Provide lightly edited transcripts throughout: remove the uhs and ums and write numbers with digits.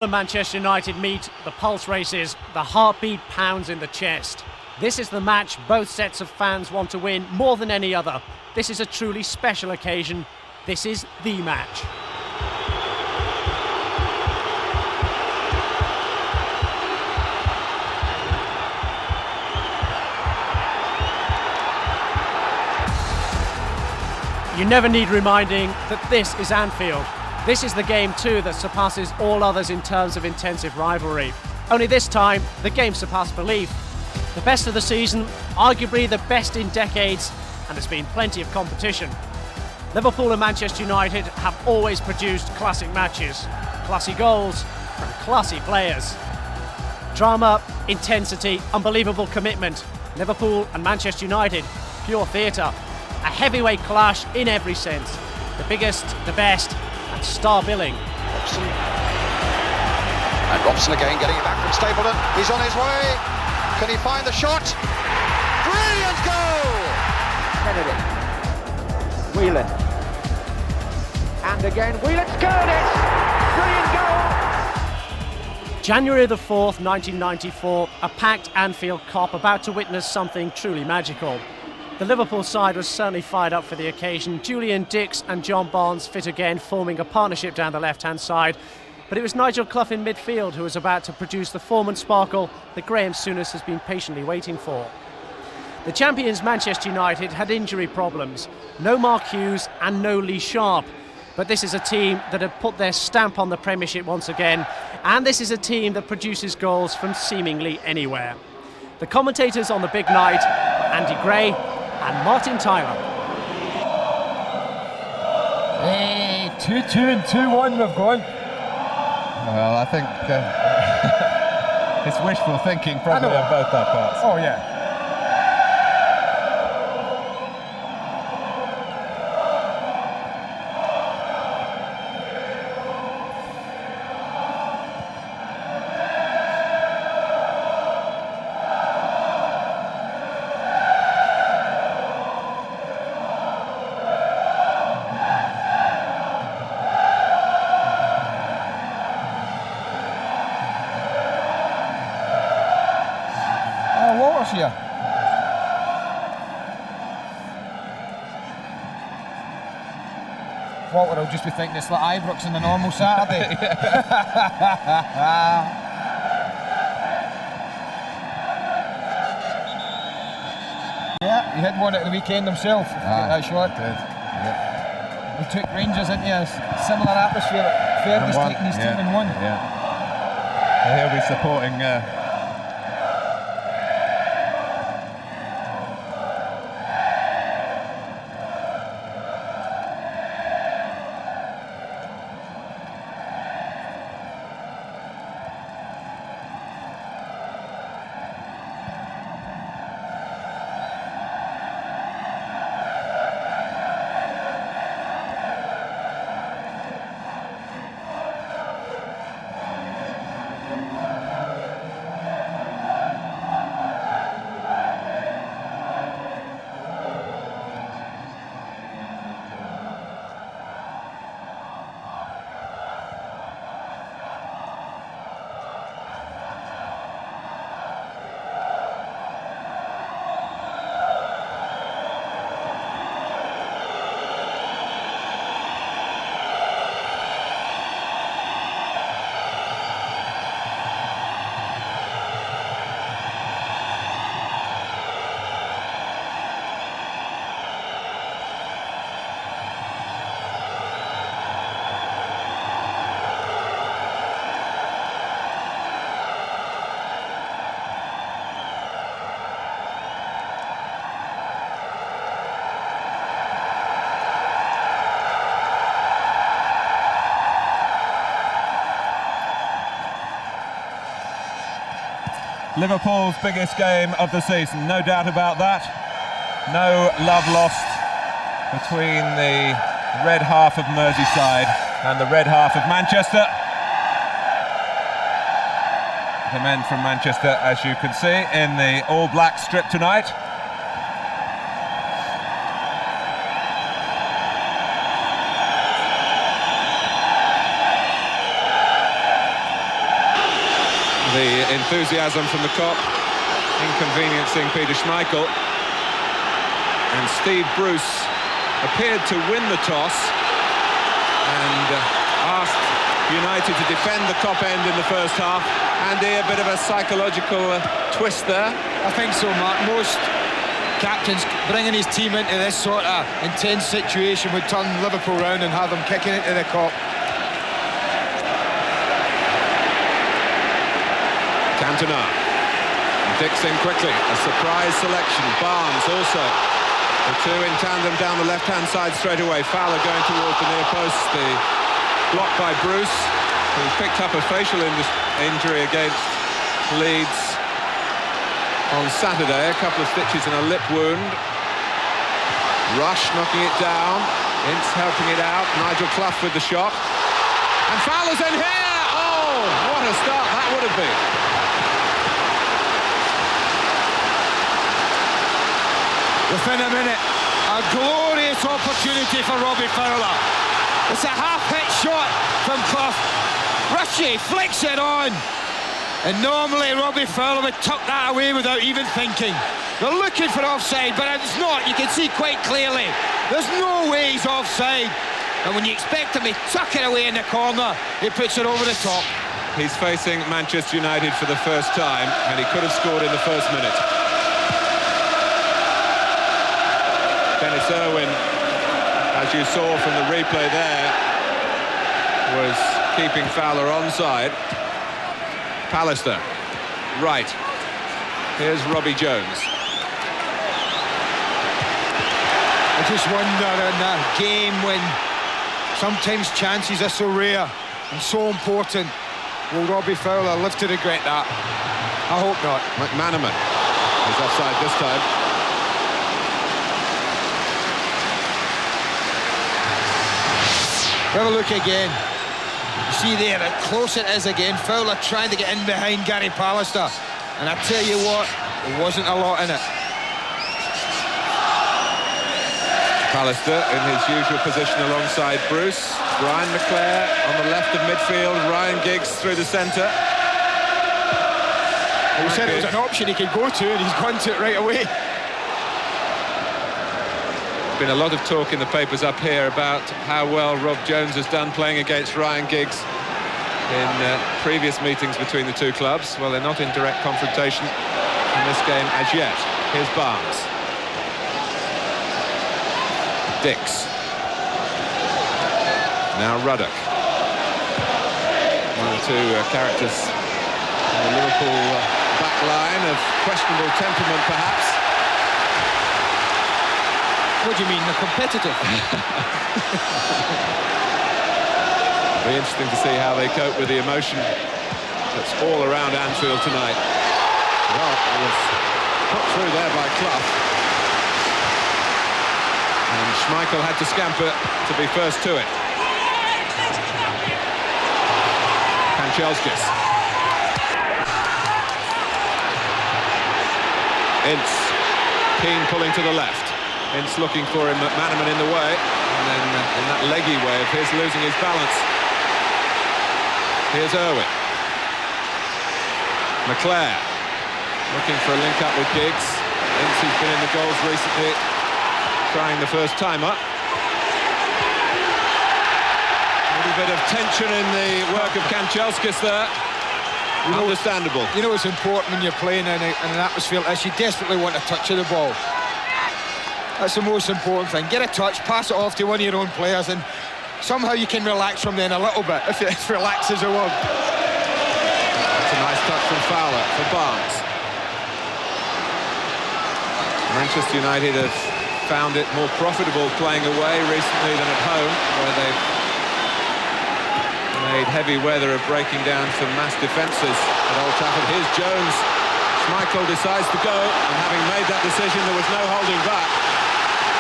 When Manchester United meet, the pulse races, the heartbeat pounds in the chest. This is the match both sets of fans want to win more than any other. This is a truly special occasion. This is the match. You never need reminding that this is Anfield. This is the game too that surpasses all others in terms of intensive rivalry. Only this time, the game surpassed belief. The best of the season, arguably the best in decades, and there's been plenty of competition. Liverpool and Manchester United have always produced classic matches, classy goals from classy players. Drama, intensity, unbelievable commitment. Liverpool and Manchester United, pure theatre. A heavyweight clash in every sense. The biggest, the best, and star billing. Robson. And Robson again getting it back from Stapleton. He's on his way. Can he find the shot? Brilliant goal! Kennedy. Whelan. And again, Whelan scored it! Brilliant goal! January the 4th, 1994, a packed Anfield Cop about to witness something truly magical. The Liverpool side was certainly fired up for the occasion. Julian Dix and John Barnes fit again, forming a partnership down the left-hand side. But it was Nigel Clough in midfield who was about to produce the form and sparkle that Graham Souness has been patiently waiting for. The champions Manchester United had injury problems. No Mark Hughes and no Lee Sharp. But this is a team that had put their stamp on the Premiership once again. And this is a team that produces goals from seemingly anywhere. The commentators on the big night were Andy Gray and Martin Tyler. 2-2 and 2-1 we've gone. Well, I think it's wishful thinking probably on both our parts. Oh yeah. Here. Walter will just be thinking it's like Ibrox on a normal Saturday. Yeah, he had one at the weekend himself. That shot. Did. He took Rangers into a similar atmosphere. Fergie's taking his team and won. Yeah. He'll be supporting. Liverpool's biggest game of the season, no doubt about that. No love lost between the red half of Merseyside and the red half of Manchester. The men from Manchester, as you can see, in the all-black strip tonight. The enthusiasm from the Kop inconveniencing Peter Schmeichel. And Steve Bruce appeared to win the toss and asked United to defend the Kop end in the first half. Andy, a bit of a psychological twist there. I think so, Mark. Most captains bringing his team into this sort of intense situation would turn Liverpool round and have them kicking into the Kop. Cantona. Dix in quickly. A surprise selection. Barnes also. The two in tandem down the left-hand side straight away. Fowler going towards the near post. The block by Bruce, who picked up a facial injury against Leeds on Saturday. A couple of stitches and a lip wound. Rush knocking it down. Ince helping it out. Nigel Clough with the shot. And Fowler's in here! Oh, what a start that would have been. Within a minute, a glorious opportunity for Robbie Fowler. It's a half-hit shot from Clough. Rushy flicks it on. And normally Robbie Fowler would tuck that away without even thinking. They're looking for offside, but it's not. You can see quite clearly. There's no way he's offside. And when you expect him to tuck it away in the corner, he puts it over the top. He's facing Manchester United for the first time, and he could have scored in the first minute. Dennis Irwin, as you saw from the replay there, was keeping Fowler onside. Pallister, right. Here's Robbie Jones. I just wonder in a game when sometimes chances are so rare and so important, will Robbie Fowler live to regret that? I hope not. McManaman is offside this time. Have a look again. You see there how close it is again. Fowler trying to get in behind Gary Pallister. And I tell you what, there wasn't a lot in it. Pallister in his usual position alongside Bruce. Brian McClare on the left of midfield. Ryan Giggs through the centre. He said it was an option he could go to, and he's gone to it right away. Been a lot of talk in the papers up here about how well Rob Jones has done playing against Ryan Giggs in previous meetings between the two clubs. Well, they're not in direct confrontation in this game as yet. Here's Barnes. Dix. Now Ruddock. One or two characters in the Liverpool back line of questionable temperament, perhaps. What do you mean, they're competitive? It'll be interesting to see how they cope with the emotion that's all around Anfield tonight. Well, it was put through there by Clough. And Schmeichel had to scamper to be first to it. Kanchelskis. Ince. Keane pulling to the left. Ince looking for him, McManaman in the way, and then in that leggy way of his losing his balance. Here's Irwin. McClare looking for a link-up with Giggs. Ince, who's been in the goals recently, trying the first timer. A little bit of tension in the work of Kanchelskis there. Understandable. You know it's important when you're playing in an atmosphere like this. You desperately want a touch of the ball. That's the most important thing. Get a touch, pass it off to one of your own players, and somehow you can relax from then a little bit, if relax is a word. That's a nice touch from Fowler for Barnes. Manchester United have found it more profitable playing away recently than at home, where they've made heavy weather of breaking down some mass defences at Old Trafford. Here's Jones. Schmeichel decides to go, and having made that decision, there was no holding back.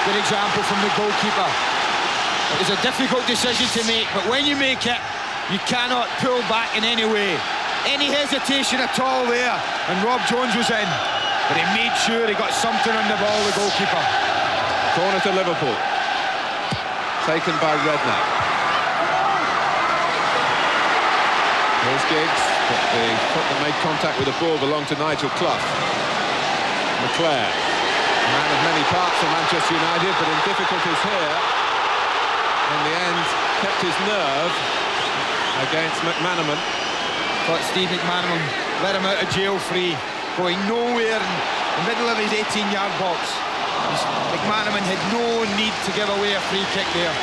Good example from the goalkeeper. It was a difficult decision to make, but when you make it, you cannot pull back in any way. Any hesitation at all there, and Rob Jones was in, but he made sure he got something on the ball, the goalkeeper. Corner to Liverpool. Taken by Redknapp. Here's Giggs. But the foot that made contact with the ball belonged to Nigel Clough. McClare, a man of many parts for Manchester United, but in difficulties here. In the end, kept his nerve against McManaman. But Steve McManaman let him out of jail free, going nowhere in the middle of his 18-yard box. McManaman had no need to give away a free kick there.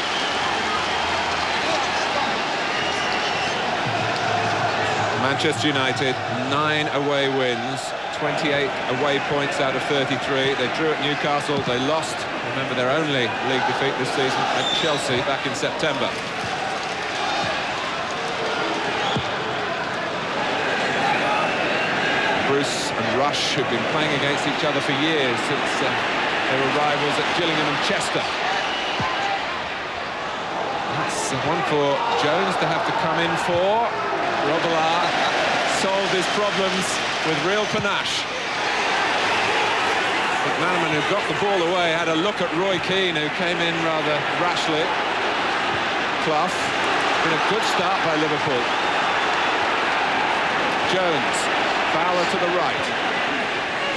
Manchester United, 9 away wins, 28 away points out of 33. They drew at Newcastle, they lost, remember, their only league defeat this season at Chelsea back in September. Bruce and Rush, who've been playing against each other for years since they were rivals at Gillingham and Chester. That's one for Jones to have to come in for. Robillard solved his problems with real panache. McManaman, who got the ball away, had a look at Roy Keane, who came in rather rashly. Clough, been a good start by Liverpool. Jones, Fowler to the right.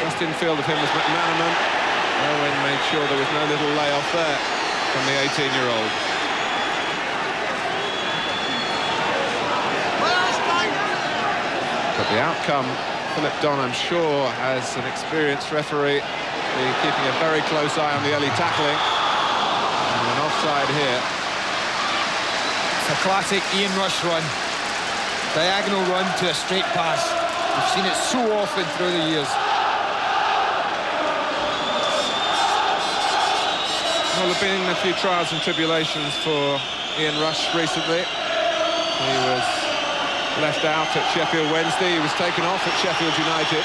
Just in field of him was McManaman. Owen made sure there was no little layoff there from the 18-year-old. But the outcome, Philip Don, I'm sure, as an experienced referee, keeping a very close eye on the early tackling. And an offside here. It's a classic Ian Rush run. Diagonal run to a straight pass. We've seen it so often through the years. Well, there have been a few trials and tribulations for Ian Rush recently. He was left out at Sheffield Wednesday. He was taken off at Sheffield United.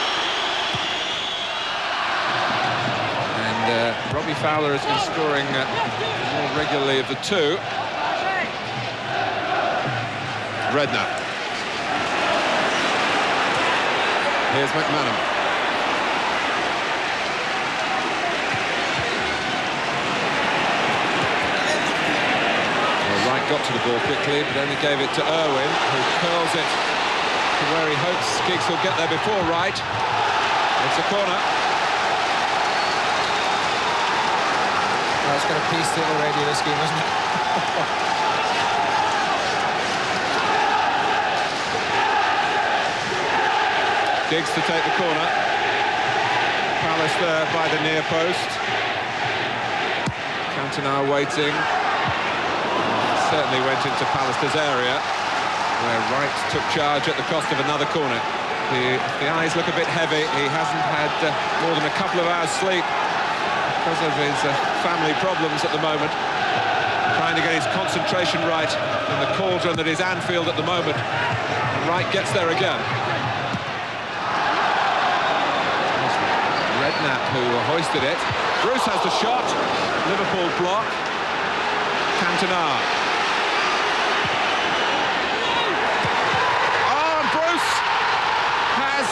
And Robbie Fowler has been scoring more regularly of the two. Redknapp. Here's McManaman. Well, Wright got to the ball quickly, but only gave it to Irwin, who curls it to where he hopes Giggs will get there before Wright. It's a corner. Well, it's got a piece to it already, this game, isn't it? Giggs to take the corner. Palace there by the near post. Cantona waiting. Certainly went into Pallister's area, where Wright took charge at the cost of another corner. The eyes look a bit heavy. He hasn't had more than a couple of hours sleep because of his family problems at the moment. Trying to get his concentration right in the cauldron that is Anfield at the moment. And Wright gets there again. Redknapp, who hoisted it. Bruce has the shot. Liverpool block. Cantona. Oh, and Bruce has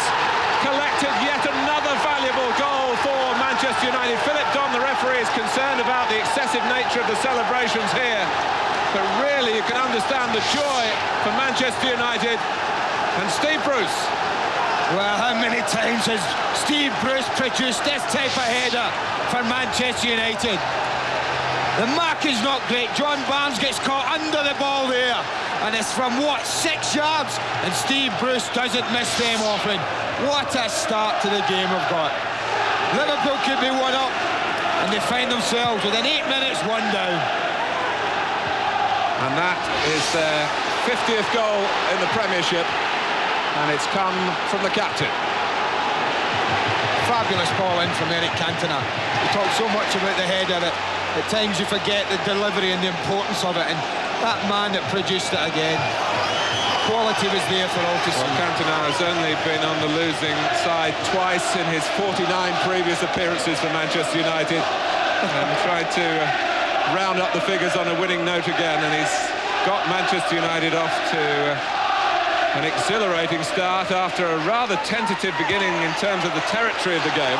collected yet another valuable goal for Manchester United. Philip Don, the referee, is concerned about the excessive nature of the celebrations here. But really, you can understand the joy for Manchester United and Steve Bruce. Well, how many times has Steve Bruce produced this type of header for Manchester United? The mark is not great. John Barnes gets caught under the ball there. And it's from, what, 6 yards? And Steve Bruce doesn't miss them often. What a start to the game we've got. Liverpool could be 1 up, and they find themselves within 8 minutes 1 down. And that is their 50th goal in the Premiership. And it's come from the captain. Fabulous ball in from Eric Cantona. We talk so much about the header that at times you forget the delivery and the importance of it, and that man that produced it again, quality was there for all to see. Well, Cantona has only been on the losing side twice in his 49 previous appearances for Manchester United, and tried to round up the figures on a winning note again, and he's got Manchester United off to an exhilarating start after a rather tentative beginning in terms of the territory of the game.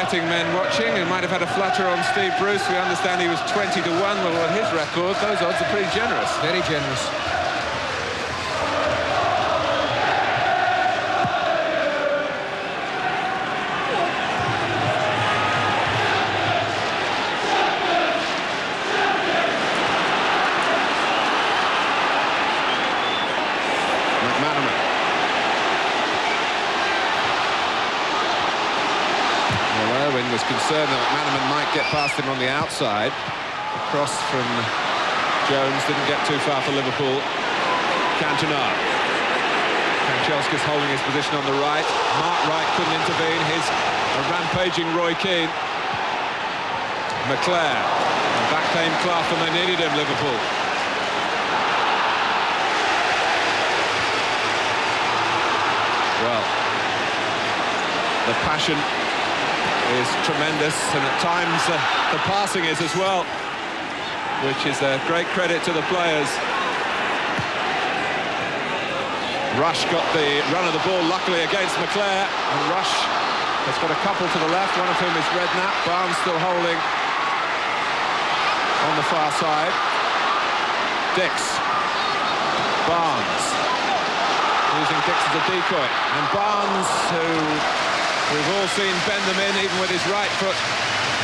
betting men watching who might have had a flutter on Steve Bruce. We understand he was 20 to 1. Well, on his record, those odds are pretty generous. Very generous. Was concerned that McManaman might get past him on the outside. The cross from Jones didn't get too far for Liverpool. Cantona. Kanchelskis holding his position on the right. Mark Wright couldn't intervene. Here's a rampaging Roy Keane. McClare. And back came Clough and they needed him, Liverpool. Well, the passion is tremendous, and at times the passing is as well, which is a great credit to the players. Rush got the run of the ball, luckily against McClare, and Rush has got a couple to the left, one of whom is Redknapp. Barnes still holding on the far side. Dix. Barnes. Using Dix as a decoy. And Barnes, who we've all seen bend them in, even with his right foot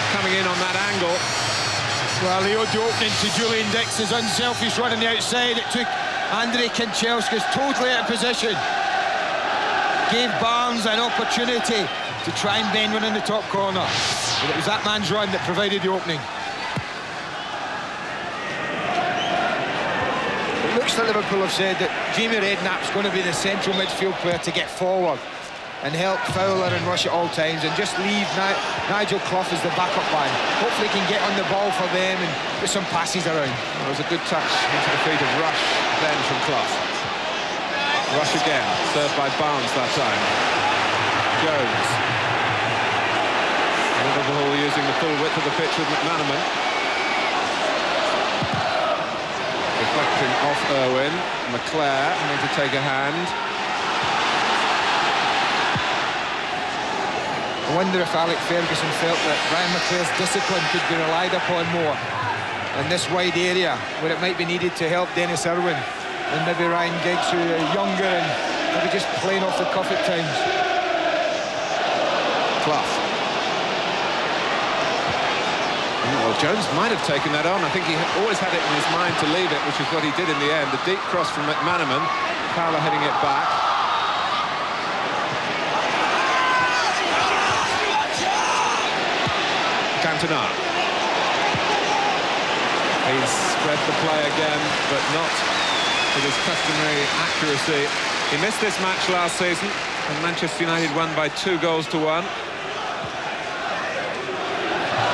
coming in on that angle. Well, he owed the opening to Julian Dix's unselfish run on the outside. It took Andrei Kanchelskis totally out of position. Gave Barnes an opportunity to try and bend one in the top corner. But it was that man's run that provided the opening. It looks like Liverpool have said that Jamie Redknapp's going to be the central midfield player to get forward and help Fowler and Rush at all times, and just leave Nigel Clough as the backup man. Hopefully he can get on the ball for them and put some passes around. There was a good touch into the feet of Rush then from Clough. Rush again, served by Barnes that time. Jones. Liverpool using the full width of the pitch with McManaman. Deflecting off Irwin. McClare having to take a hand. I wonder if Alec Ferguson felt that Ryan McClare's discipline could be relied upon more in this wide area where it might be needed to help Dennis Irwin and maybe Ryan Giggs, who are younger and maybe just playing off the cuff at times. Clough. Well, Jones might have taken that on. I think he always had it in his mind to leave it, which is what he did in the end. The deep cross from McManaman, Fowler heading it back. Cantona. He's spread the play again, but not with his customary accuracy. He missed this match last season, and Manchester United won by 2-1.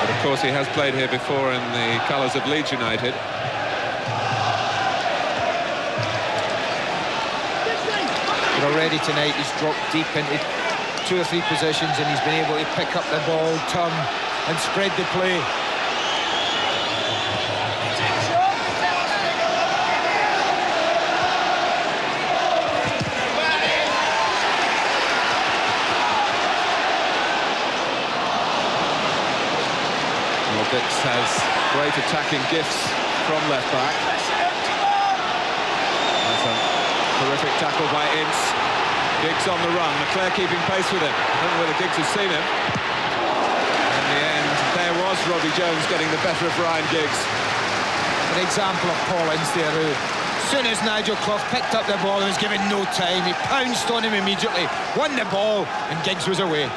But of course, he has played here before in the colours of Leeds United. But already tonight he's dropped deep into 2 or 3 positions, and he's been able to pick up the ball, turn and spread the play. Well, Dix has great attacking gifts from left-back. That's a terrific tackle by Ince. Giggs on the run, McClare keeping pace with him. I don't know whether Giggs has seen him. In the end, there was Robbie Jones getting the better of Ryan Giggs. An example of Paul Ince there, who, as soon as Nigel Clough picked up the ball and was given no time, he pounced on him immediately, won the ball, and Giggs was away.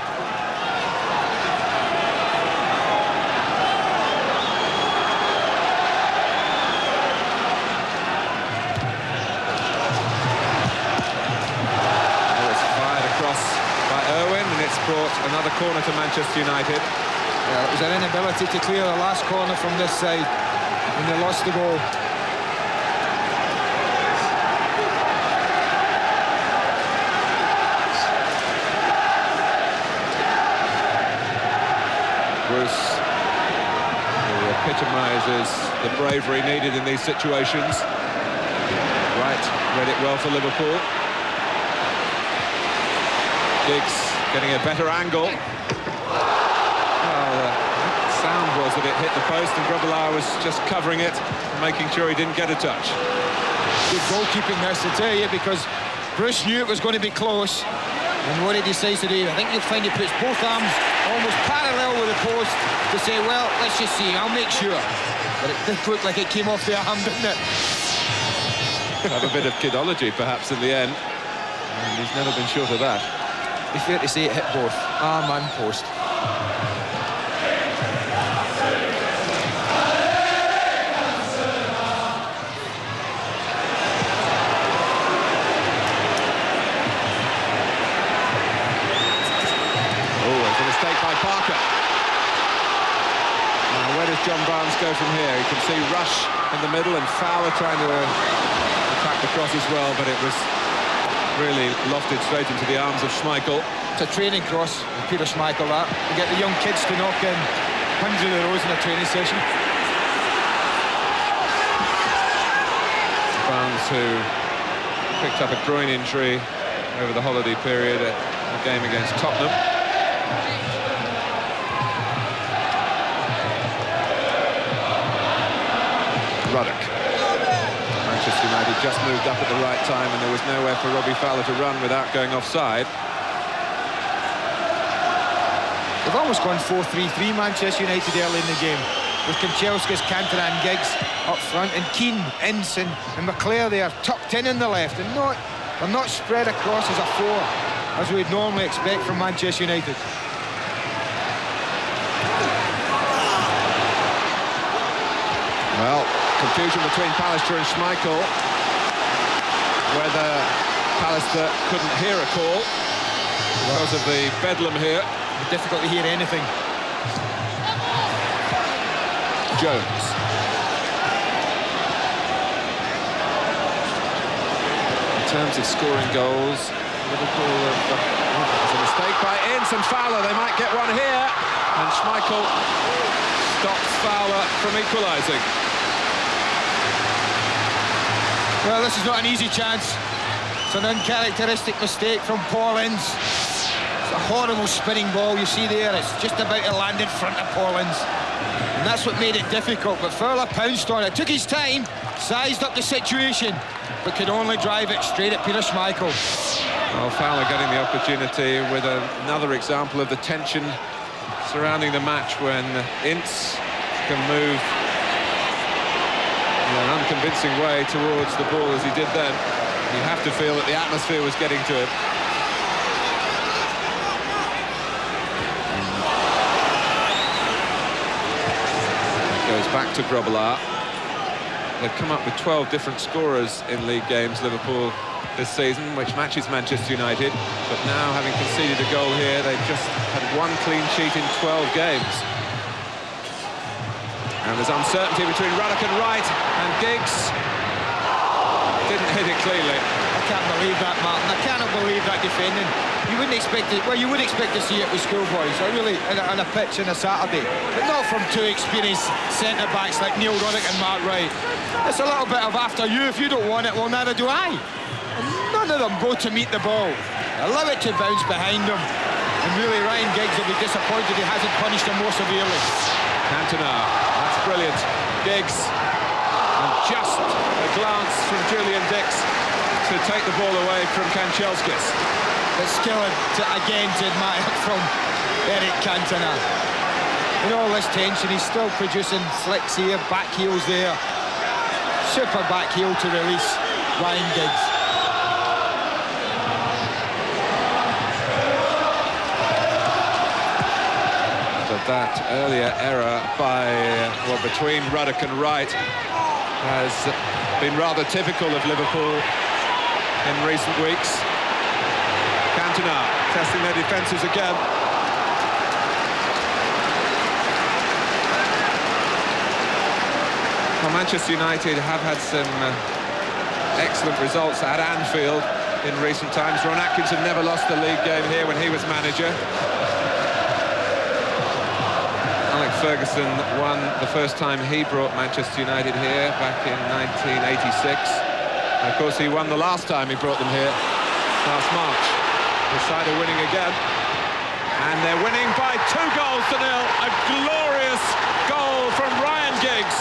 Brought another corner to Manchester United. It was an inability to clear the last corner from this side when they lost the ball. Bruce, who epitomises the bravery needed in these situations. Right, read it well for Liverpool. Giggs getting a better angle. it hit the post, and Grobbelaar was just covering it, making sure he didn't get a touch. Good goalkeeping this, I tell you, because Bruce knew it was going to be close. And what he decides to do, I think you'll find he puts both arms almost parallel with the post to say, well, let's just see, I'll make sure. But it did look like it came off the arm, didn't it? Have a bit of kidology, perhaps, in the end. And he's never been short of that. Be fair to say it hit both arm and post. By Parker. Now, where does John Barnes go from here? You can see Rush in the middle and Fowler trying to attack the cross as well, but it was really lofted straight into the arms of Schmeichel. It's a training cross with Peter Schmeichel, that. You get the young kids to knock in hundreds of those in a training session. Barnes, who picked up a groin injury over the holiday period at a game against Tottenham. Ruddock. Manchester United just moved up at the right time, and there was nowhere for Robbie Fowler to run without going offside. They've almost gone 4-3-3 Manchester United early in the game, with Kanchelskis, Cantona and Giggs up front, and Keane, Ensign and McClare there tucked in the left, and they're not spread across as a four as we'd normally expect from Manchester United. Well, confusion between Pallister and Schmeichel, whether Pallister couldn't hear a call because of the bedlam here. Difficult to hear anything. Jones. In terms of scoring goals, Liverpool there's a mistake by Ince and Fowler. They might get one here, and Schmeichel stops Fowler from equalising. Well, this is not an easy chance. It's an uncharacteristic mistake from Paul Ince. It's a horrible spinning ball you see there. It's just about to land in front of Paul Ince. And that's what made it difficult, but Fowler pounced on it. Took his time, sized up the situation, but could only drive it straight at Peter Schmeichel. Well, Fowler getting the opportunity with another example of the tension surrounding the match when Ince can move in an unconvincing way towards the ball as he did then. You have to feel that the atmosphere was getting to him. It goes back to Grobbelaar. They've come up with 12 different scorers in league games, Liverpool, this season, which matches Manchester United. But now, having conceded a goal here, they've just had one clean sheet in 12 games. And there's uncertainty between Ruddock and Wright, and Giggs didn't hit it cleanly. I can't believe that, Martin. I cannot believe that defending. You wouldn't expect it. Well, you would expect to see it with schoolboys, or really on a pitch on a Saturday, but not from two experienced centre-backs like Neil Ruddock and Mark Wright. It's a little bit of after you. If you don't want it, well, neither do I. And none of them go to meet the ball. Allow it to bounce behind them. And really, Ryan Giggs will be disappointed he hasn't punished them more severely. Cantona, that's brilliant. Giggs, and just a glance from Julian Dix to take the ball away from Kanchelskis. But still, again, to admire from Eric Cantona. In all this tension, he's still producing flicks here, back heels there. Super back heel to release Ryan Giggs. That earlier error between Ruddock and Wright has been rather typical of Liverpool in recent weeks. Cantona testing their defences again. Well, Manchester United have had some excellent results at Anfield in recent times. Ron Atkinson never lost a league game here when he was manager. Ferguson won the first time he brought Manchester United here back in 1986. And of course, he won the last time he brought them here last March. The side are winning again. And they're winning by 2-0. A glorious goal Giggs.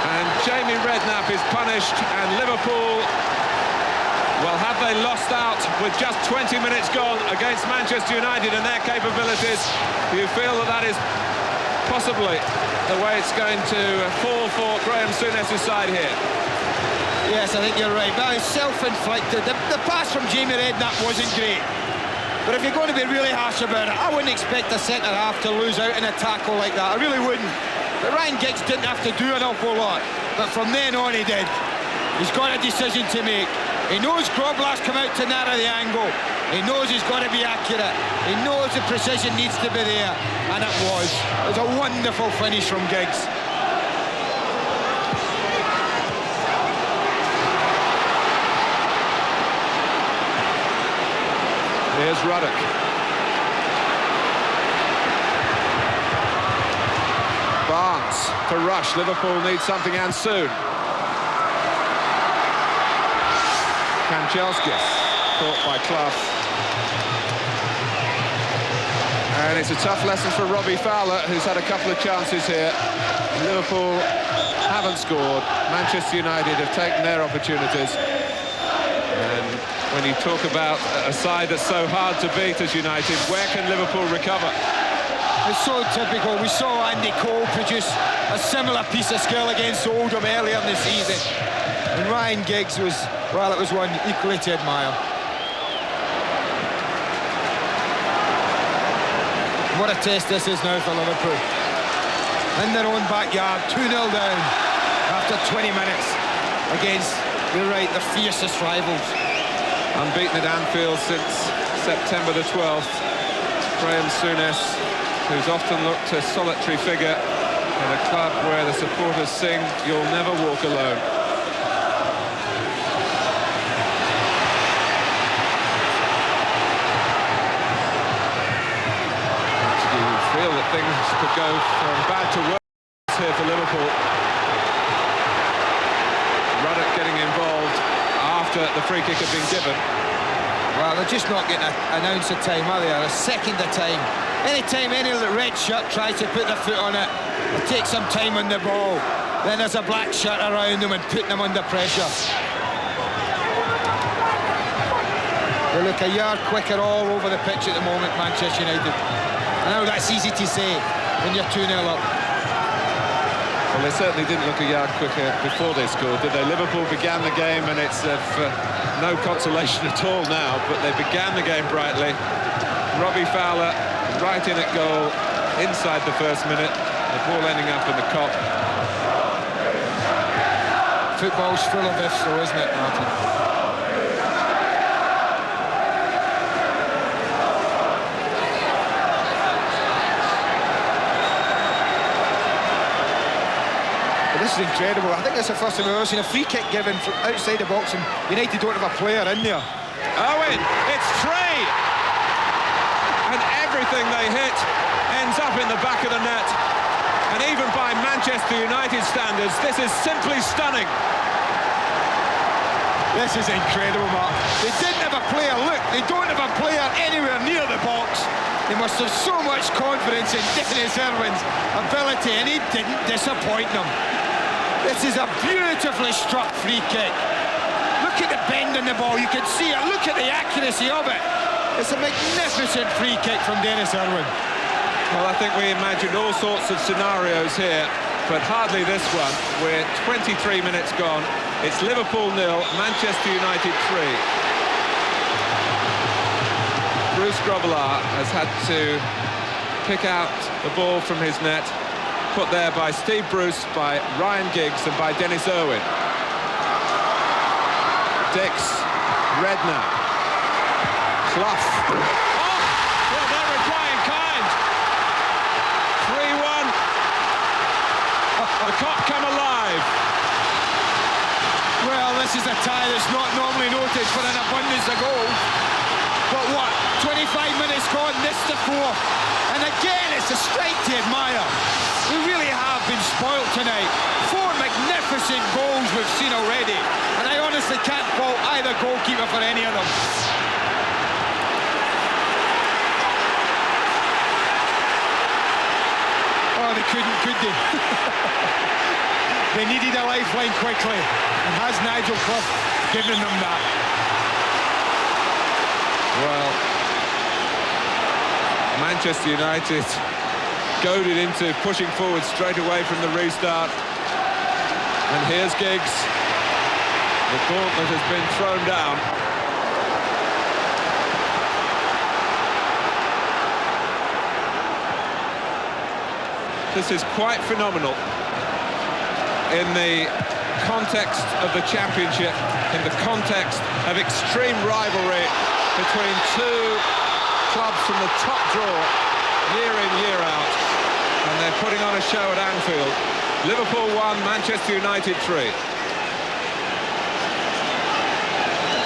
And Jamie Redknapp is punished, and Liverpool, well, have they lost out with just 20 minutes gone against Manchester United and their capabilities? Do you feel that that is possibly the way it's going to fall for Graham Souness's side here? Yes, I think you're right. That is self-inflicted. The pass from Jamie Redknapp wasn't great. But if you're going to be really harsh about it, I wouldn't expect a centre-half to lose out in a tackle like that. I really wouldn't. But Ryan Giggs didn't have to do an awful lot. But from then on he did. He's got a decision to make. He knows Grobler's come out to narrow the angle. He knows he's got to be accurate. He knows the precision needs to be there. And it was. It was a wonderful finish from Giggs. Here's Ruddock. Barnes for Rush. Liverpool need something and soon. Kanchelskis caught by Clough. And it's a tough lesson for Robbie Fowler, who's had a couple of chances here. Liverpool haven't scored. Manchester United have taken their opportunities. And when you talk about a side that's so hard to beat as United, where can Liverpool recover? It's so typical. We saw Andy Cole produce a similar piece of skill against Oldham earlier in the season. And Ryan Giggs was, well, it was one equally to admire. What a test this is now for Liverpool. In their own backyard, 2-0 down after 20 minutes against, you're right, the fiercest rivals. Unbeaten at Anfield since September the 12th. Graham Souness, who's often looked a solitary figure in a club where the supporters sing, "You'll never walk alone." You feel that things could go from bad to worse here for Liverpool. Ruddock getting involved after the free kick had been given. Well, they're just not getting an ounce of time, are they? A second of time. Anytime any of the red shirt tries to put their foot on it, or take some time on the ball, then there's a black shirt around them and putting them under pressure. They look a yard quicker all over the pitch at the moment, Manchester United. I know that's easy to say when you're 2-0 up. Well, they certainly didn't look a yard quicker before they scored, did they? Liverpool began the game, and it's of no consolation at all now, but they began the game brightly. Robbie Fowler right in at goal inside the first minute, the ball ending up in the Kop. Football's full of ifs, though, isn't it, Martin? This is incredible. I think that's the first time I've ever seen a free kick given from outside the box and United don't have a player in there. Owen, it's Trey! And everything they hit ends up in the back of the net. And even by Manchester United standards, this is simply stunning. This is incredible, Mark. They didn't have a player. Look, they don't have a player anywhere near the box. They must have so much confidence in Dennis Irwin's ability, and he didn't disappoint them. This is a beautifully struck free kick. Look at the bend in the ball, you can see it. Look at the accuracy of it. It's a magnificent free kick from Dennis Irwin. Well, I think we imagined all sorts of scenarios here, but hardly this one. We're 23 minutes gone. It's Liverpool 0, Manchester United 3. Bruce Grobbelaar has had to pick out the ball from his net, put there by Steve Bruce, by Ryan Giggs and by Dennis Irwin. Dix, Redknapp, Clough. Oh, well, they're replying kind. 3-1. The Kop come alive. Well, this is a tie that's not normally noted for an abundance of goals. But what, 25 minutes gone, this the fourth. And again, it's a strike to admire. We really have been spoilt tonight. 4 magnificent goals we've seen already. And I honestly can't fault either goalkeeper for any of them. Oh, they couldn't, could they? They needed a lifeline quickly, and has Nigel Clough given them that? Well, Manchester United goaded into pushing forward straight away from the restart. And here's Giggs. The gauntlet has been thrown down. This is quite phenomenal in the context of the Championship, in the context of extreme rivalry between two clubs from the top draw, year in, year out, and they're putting on a show at Anfield. Liverpool 1, Manchester United 3.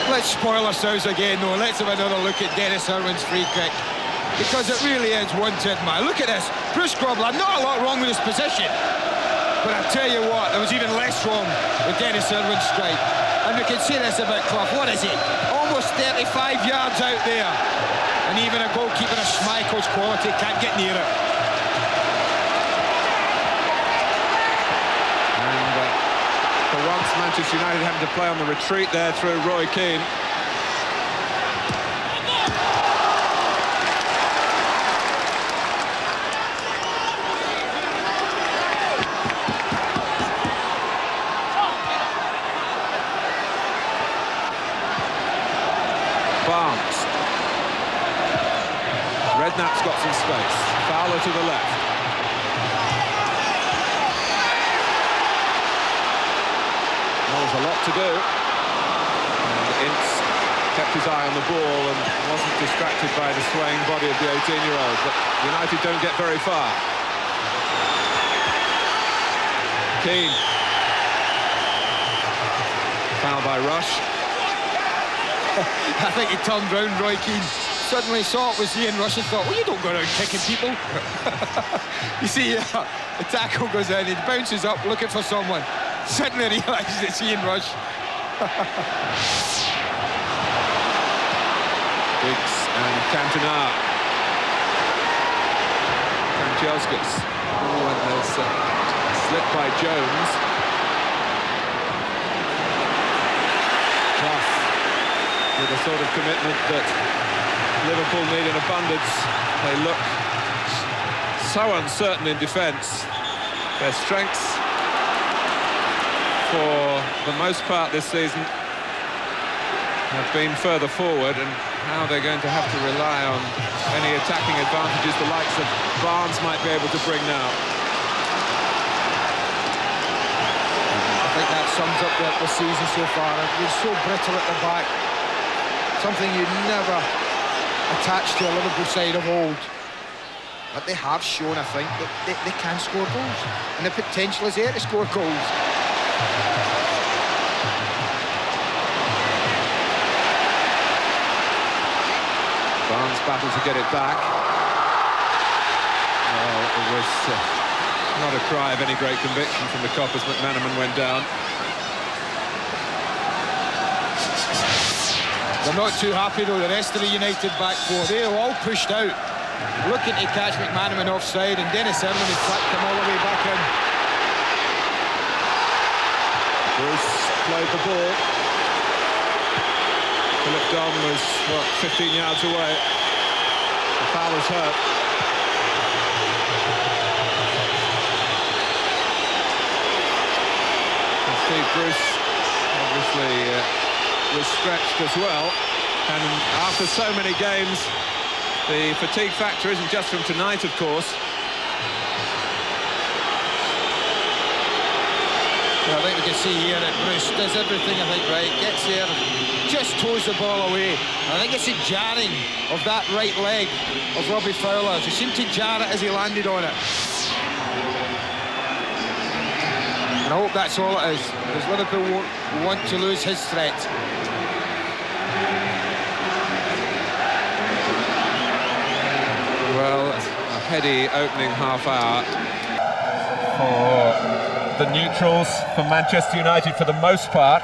Let's spoil ourselves again, though. Let's have another look at Dennis Irwin's free kick, because it really is one-tit man. Look at this. Bruce Grobbelaar, not a lot wrong with his position, but I tell you what, there was even less wrong with Dennis Irwin's strike. And we can say this about Clough. What is he? Almost 35 yards out there. And even a goalkeeper of Schmeichel's quality can't get near it. And for once, Manchester United having to play on the retreat there through Roy Keane. Redknapp's got some space. Fowler to the left. Well, there's a lot to do. And Ince kept his eye on the ball and wasn't distracted by the swaying body of the 18-year-old. But United don't get very far. Keane. Foul by Rush. I think he turned round, Roy Keane. Suddenly saw it was Ian Rush and thought, well, you don't go around kicking people. You see, the tackle goes in, he bounces up looking for someone. Suddenly realises it's Ian Rush. Giggs and Cantona. Kanchelskis. Oh, and there's a slip by Jones. Clough with a sort of commitment that Liverpool need in abundance. They look so uncertain in defence. Their strengths, for the most part this season, have been further forward, and now they're going to have to rely on any attacking advantages the likes of Barnes might be able to bring now. I think that sums up the season so far. We're so brittle at the back. Something you never attached to a Liverpool side of old. But they have shown, I think, that they can score goals. And the potential is there to score goals. Barnes battled to get it back. Well, it was not a cry of any great conviction from the Kop as McManaman went down. They're not too happy, though, the rest of the United back four. They're all pushed out, looking to catch McManaman offside, and Dennis Irwin has flapped him all the way back in. Bruce played the ball. Philip Don was, what, 15 yards away. The foul was hurt. And Steve Bruce obviously was stretched as well, and after so many games, the fatigue factor isn't just from tonight, of course. Well, I think we can see here that Bruce does everything, I think, right, gets there, just toes the ball away. I think it's a jarring of that right leg of Robbie Fowler. He seemed to jar it as he landed on it. And I hope that's all it is, because Liverpool won't want to lose his threat. Well, a heady opening half hour for the neutrals, for Manchester United for the most part,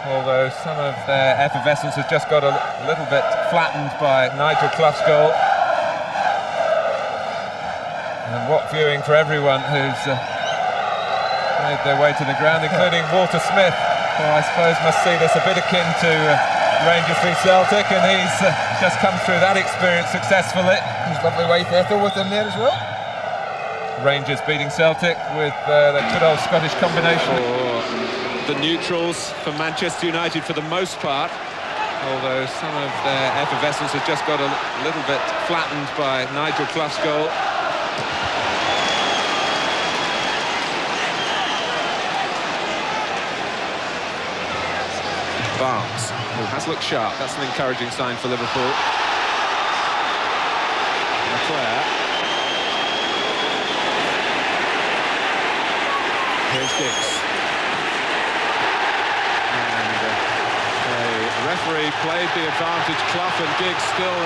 although some of their effervescence has just got a little bit flattened by Nigel Clough's goal. And what viewing for everyone who's made their way to the ground, including Walter Smith, who I suppose must see this a bit akin to Rangers v Celtic, and he's just come through that experience successfully. His lovely wife Ethel with him there as well. Rangers beating Celtic with the good old Scottish combination. The neutrals for Manchester United for the most part, although some of their effervescence has just got a little bit flattened by Nigel Clough's goal. Barnes, who has looked sharp. That's an encouraging sign for Liverpool. Leclerc. Here's Giggs. And the referee played the advantage. Clough and Giggs still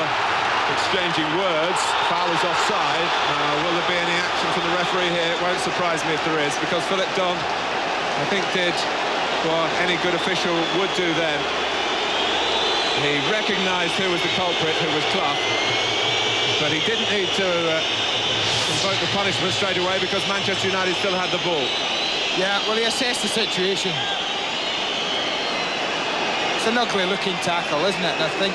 exchanging words. Foul is offside. Will there be any action from the referee here? It won't surprise me if there is, because Philip Dunn, I think, did what any good official would do then. He recognised who was the culprit, who was Clough, but he didn't need to invoke the punishment straight away because Manchester United still had the ball. Yeah, well, he assessed the situation. It's an ugly-looking tackle, isn't it? And I think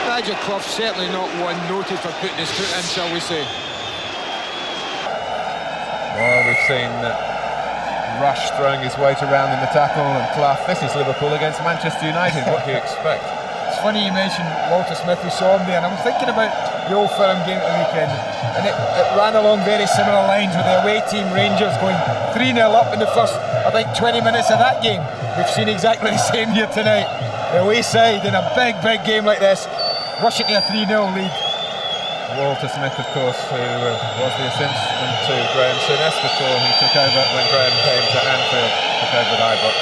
Nigel Clough's certainly not one noted for putting his foot in, shall we say. Well, we've seen Rush throwing his weight around in the tackle, and Clough. This is Liverpool against Manchester United. What do you expect? It's funny you mentioned Walter Smith. We saw him there, and I'm thinking about the Old Firm game at the weekend, and it ran along very similar lines with the away team Rangers going 3-0 up in the first, I think, 20 minutes of that game. We've seen exactly the same here tonight. The away side in a big game like this, rushing to a 3-0 lead. Walter Smith, of course, who was the assistant to Graham Souness before he took over when Graham came to Anfield, took over at Ibrox.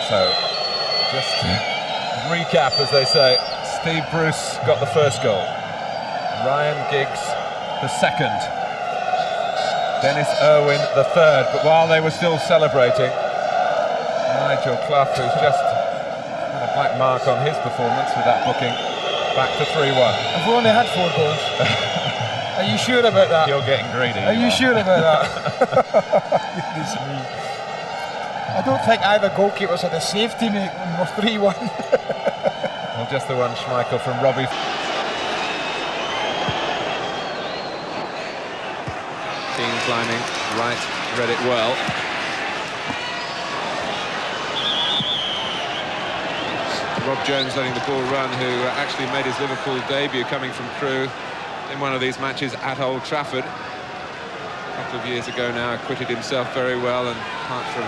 So, just to recap, as they say, Steve Bruce got the first goal, Ryan Giggs the second, Dennis Irwin the third, but while they were still celebrating, Nigel Clough, who's just a black mark on his performance with that booking, back to 3-1. I've only had 4 goals. Are you sure about that? You're getting greedy. Are you sure about that? Goodness me. I don't think either goalkeepers had a safety make when we're 3-1. Well, just the one Schmeichel from Robbie. Keane climbing right, read it well. Rob Jones letting the ball run, who actually made his Liverpool debut coming from Crewe in one of these matches at Old Trafford. A couple of years ago now, acquitted himself very well, and apart from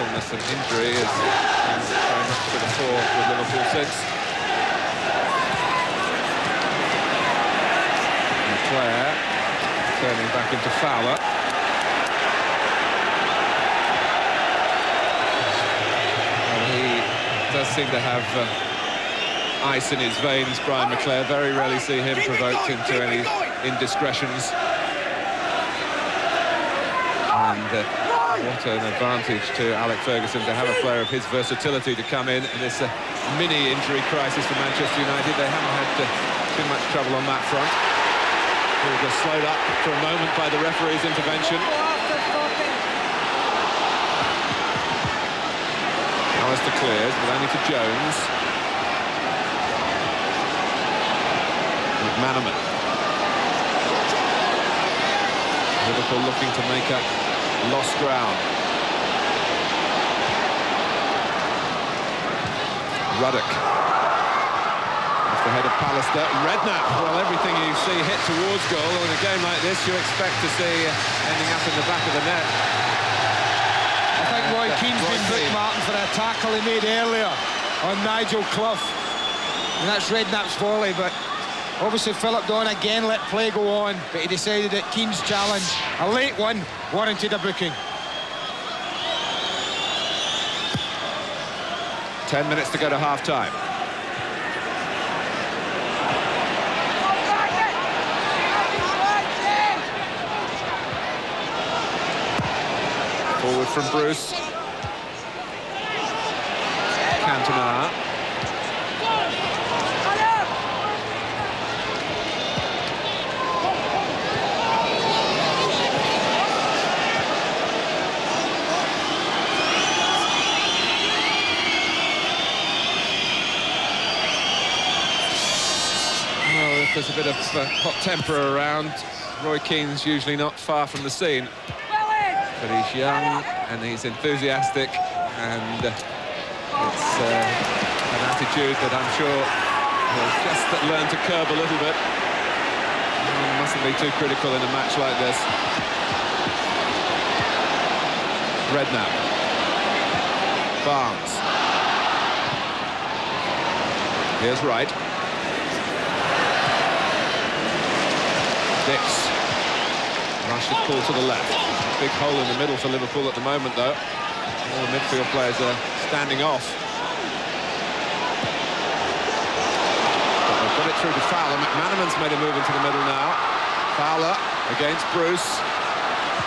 illness and injury, has been very much to the fore with Liverpool since. Leclerc turning back into Fowler. Does seem to have ice in his veins, Brian McClair. Very rarely see him provoked into any indiscretions. And what an advantage to Alec Ferguson to have a player of his versatility to come in this mini injury crisis for Manchester United. They haven't had too much trouble on that front. They were just slowed up for a moment by the referee's intervention. Alistair clears, but only to Jones. McManaman. Liverpool looking to make up lost ground. Ruddock. Off the head of Pallister. Redknapp. Well, everything you see hit towards goal. In a game like this, you expect to see ending up in the back of the net. Roy Keane's been bookmarked for a tackle he made earlier on Nigel Clough, and that's Redknapp's volley, but obviously Philip Dunn again let play go on, but he decided that Keane's challenge, a late one, warranted a booking. 10 minutes to go to half-time. Forward from Bruce. Cantona. there's a bit of hot temper around. Roy Keane's usually not far from the scene, but he's young and he's enthusiastic, and it's an attitude that I'm sure he'll just learn to curb a little bit. Mustn't be too critical in a match like this. Redknapp. Barnes. Here's Wright. Dix. Rush should pull to the left. Big hole in the middle for Liverpool at the moment, though. All the midfield players are standing off. But they've got it through to Fowler. McManaman's made a move into the middle now. Fowler against Bruce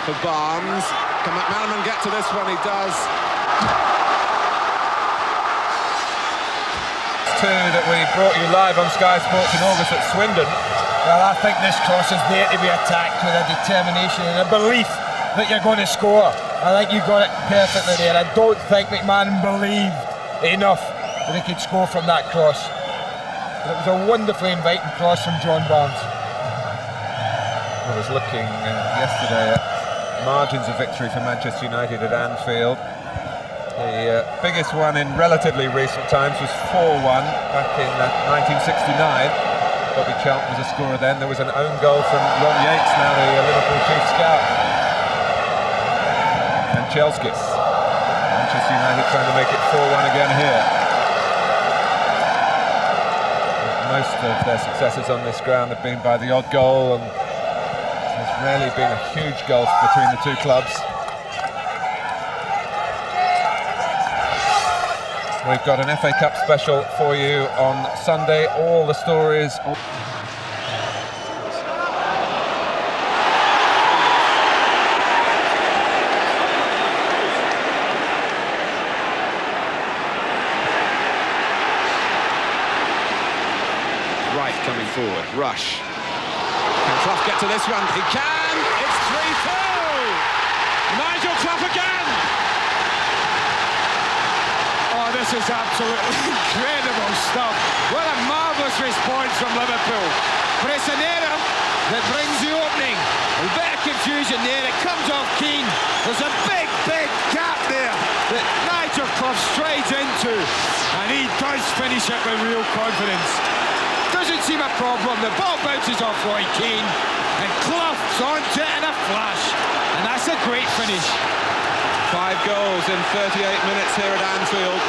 for Barnes. Can McManaman get to this one? He does. Two that we brought you live on Sky Sports in August at Swindon. Well, I think this cross is there to be attacked with a determination and a belief that you're going to score. I think you got it perfectly there. I don't think McManaman believed enough that he could score from that cross. But it was a wonderfully inviting cross from John Barnes. I was looking yesterday at margins of victory for Manchester United at Anfield. The biggest one in relatively recent times was 4-1 back in 1969. Bobby Charlton was a scorer then. There was an own goal from Ron Yates, now the Liverpool chief scout. And Chelskis. Manchester United trying to make it 4-1 again here. Most of their successes on this ground have been by the odd goal, and there's rarely been a huge gulf between the two clubs. We've got an FA Cup special for you on Sunday. All the stories. Wright coming forward. Rush. Can Clough get to this one? He can! It's 3-2! Nigel Clough again! Oh, this is absolutely incredible stuff. What a marvellous response from Liverpool. But it's an error that brings the opening. A bit of confusion there. It comes off Keane. There's a big, big gap there that Nigel Clough strides into. And he does finish it with real confidence. Doesn't seem a problem. The ball bounces off Roy Keane. And Clough's onto it in a flash. And that's a great finish. 5 goals in 38 minutes here at Anfield.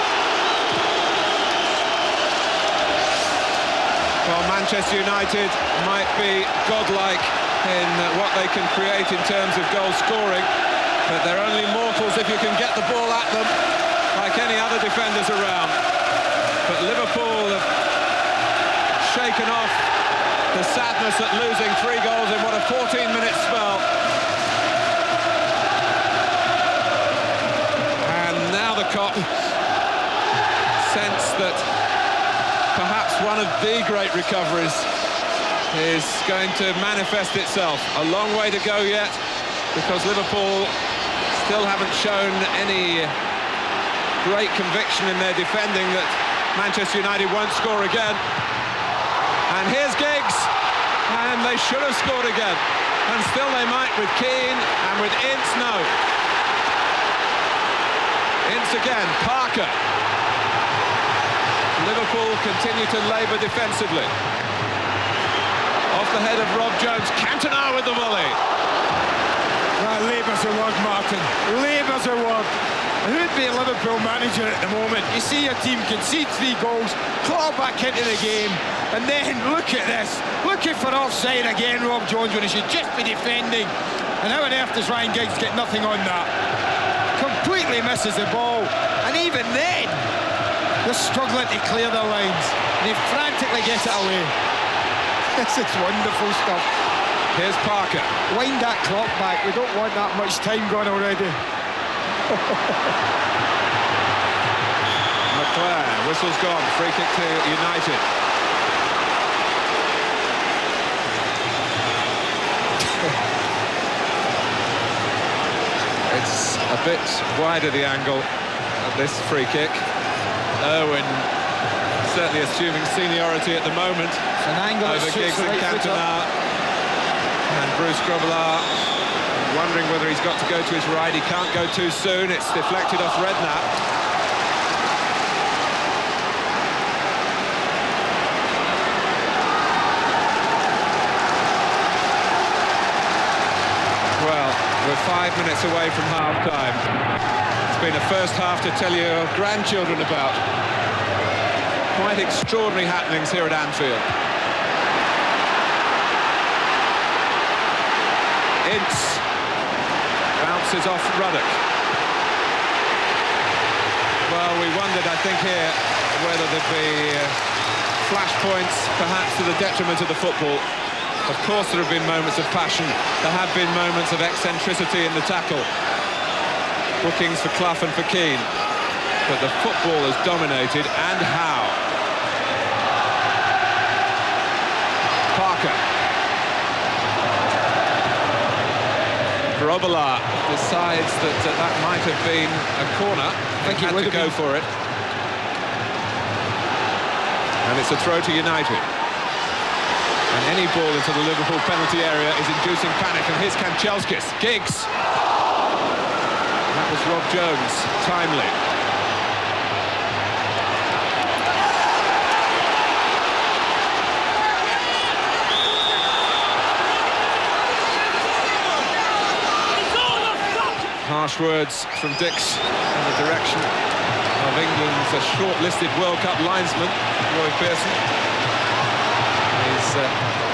Well, Manchester United might be godlike in what they can create in terms of goal scoring, but they're only mortals if you can get the ball at them, like any other defenders around. But Liverpool have shaken off the sadness at losing 3 goals in what a 14-minute spell. Cop sense that perhaps one of the great recoveries is going to manifest itself. A long way to go yet, because Liverpool still haven't shown any great conviction in their defending that Manchester United won't score again. And here's Giggs, and they should have scored again, and still they might with Keane, and with Ince, no. Ince again, Parker. Liverpool continue to labour defensively. Off the head of Rob Jones, Cantona with the volley. Well, labour's a word, Martin. Labour's a word. Who'd be a Liverpool manager at the moment? You see your team concede 3 goals, claw back into the game, and then look at this. Looking for offside again, Rob Jones, when he should just be defending. And how on earth does Ryan Giggs get nothing on that? Completely misses the ball, and even then they're struggling to clear their lines. They frantically get it away. This is wonderful stuff. Here's Parker. Wind that clock back. We don't want that much time gone already. McClare, whistle's gone. Free kick to United. It's a bit wider, the angle of this free kick. Irwin certainly certainly assuming seniority at the moment It's an angle that over suits Giggs the and right footer. Cantona. And Bruce Grobbelaar wondering whether he's got to go to his right. He can't go too soon. It's deflected off Redknapp. Well, we're 5 minutes away from half-time. It's been a first half to tell your grandchildren about. Quite extraordinary happenings here at Anfield. Ince bounces off Ruddock. Well, we wondered, I think, here whether there'd be flashpoints, perhaps to the detriment of the football. Of course there have been moments of passion. There have been moments of eccentricity in the tackle. Bookings for Clough and for Keane. But the football has dominated, and how. Parker. Grobbelaar decides that that might have been a corner. I think he had to go for it. And it's a throw to United. And any ball into the Liverpool penalty area is inducing panic. And here's Kanchelskis. Giggs. That was Rob Jones. Timely. Harsh words from Dix in the direction of England's shortlisted World Cup linesman, Roy Pearson. He's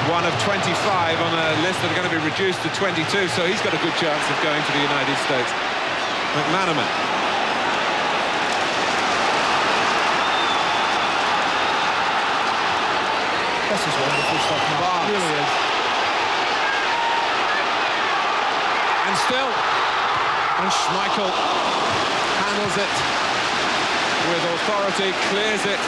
one of 25 on a list that are going to be reduced to 22, so he's got a good chance of going to the United States. McManaman. This is wonderful stuff, Mark. It really is. And still, and Schmeichel handles it with authority, clears it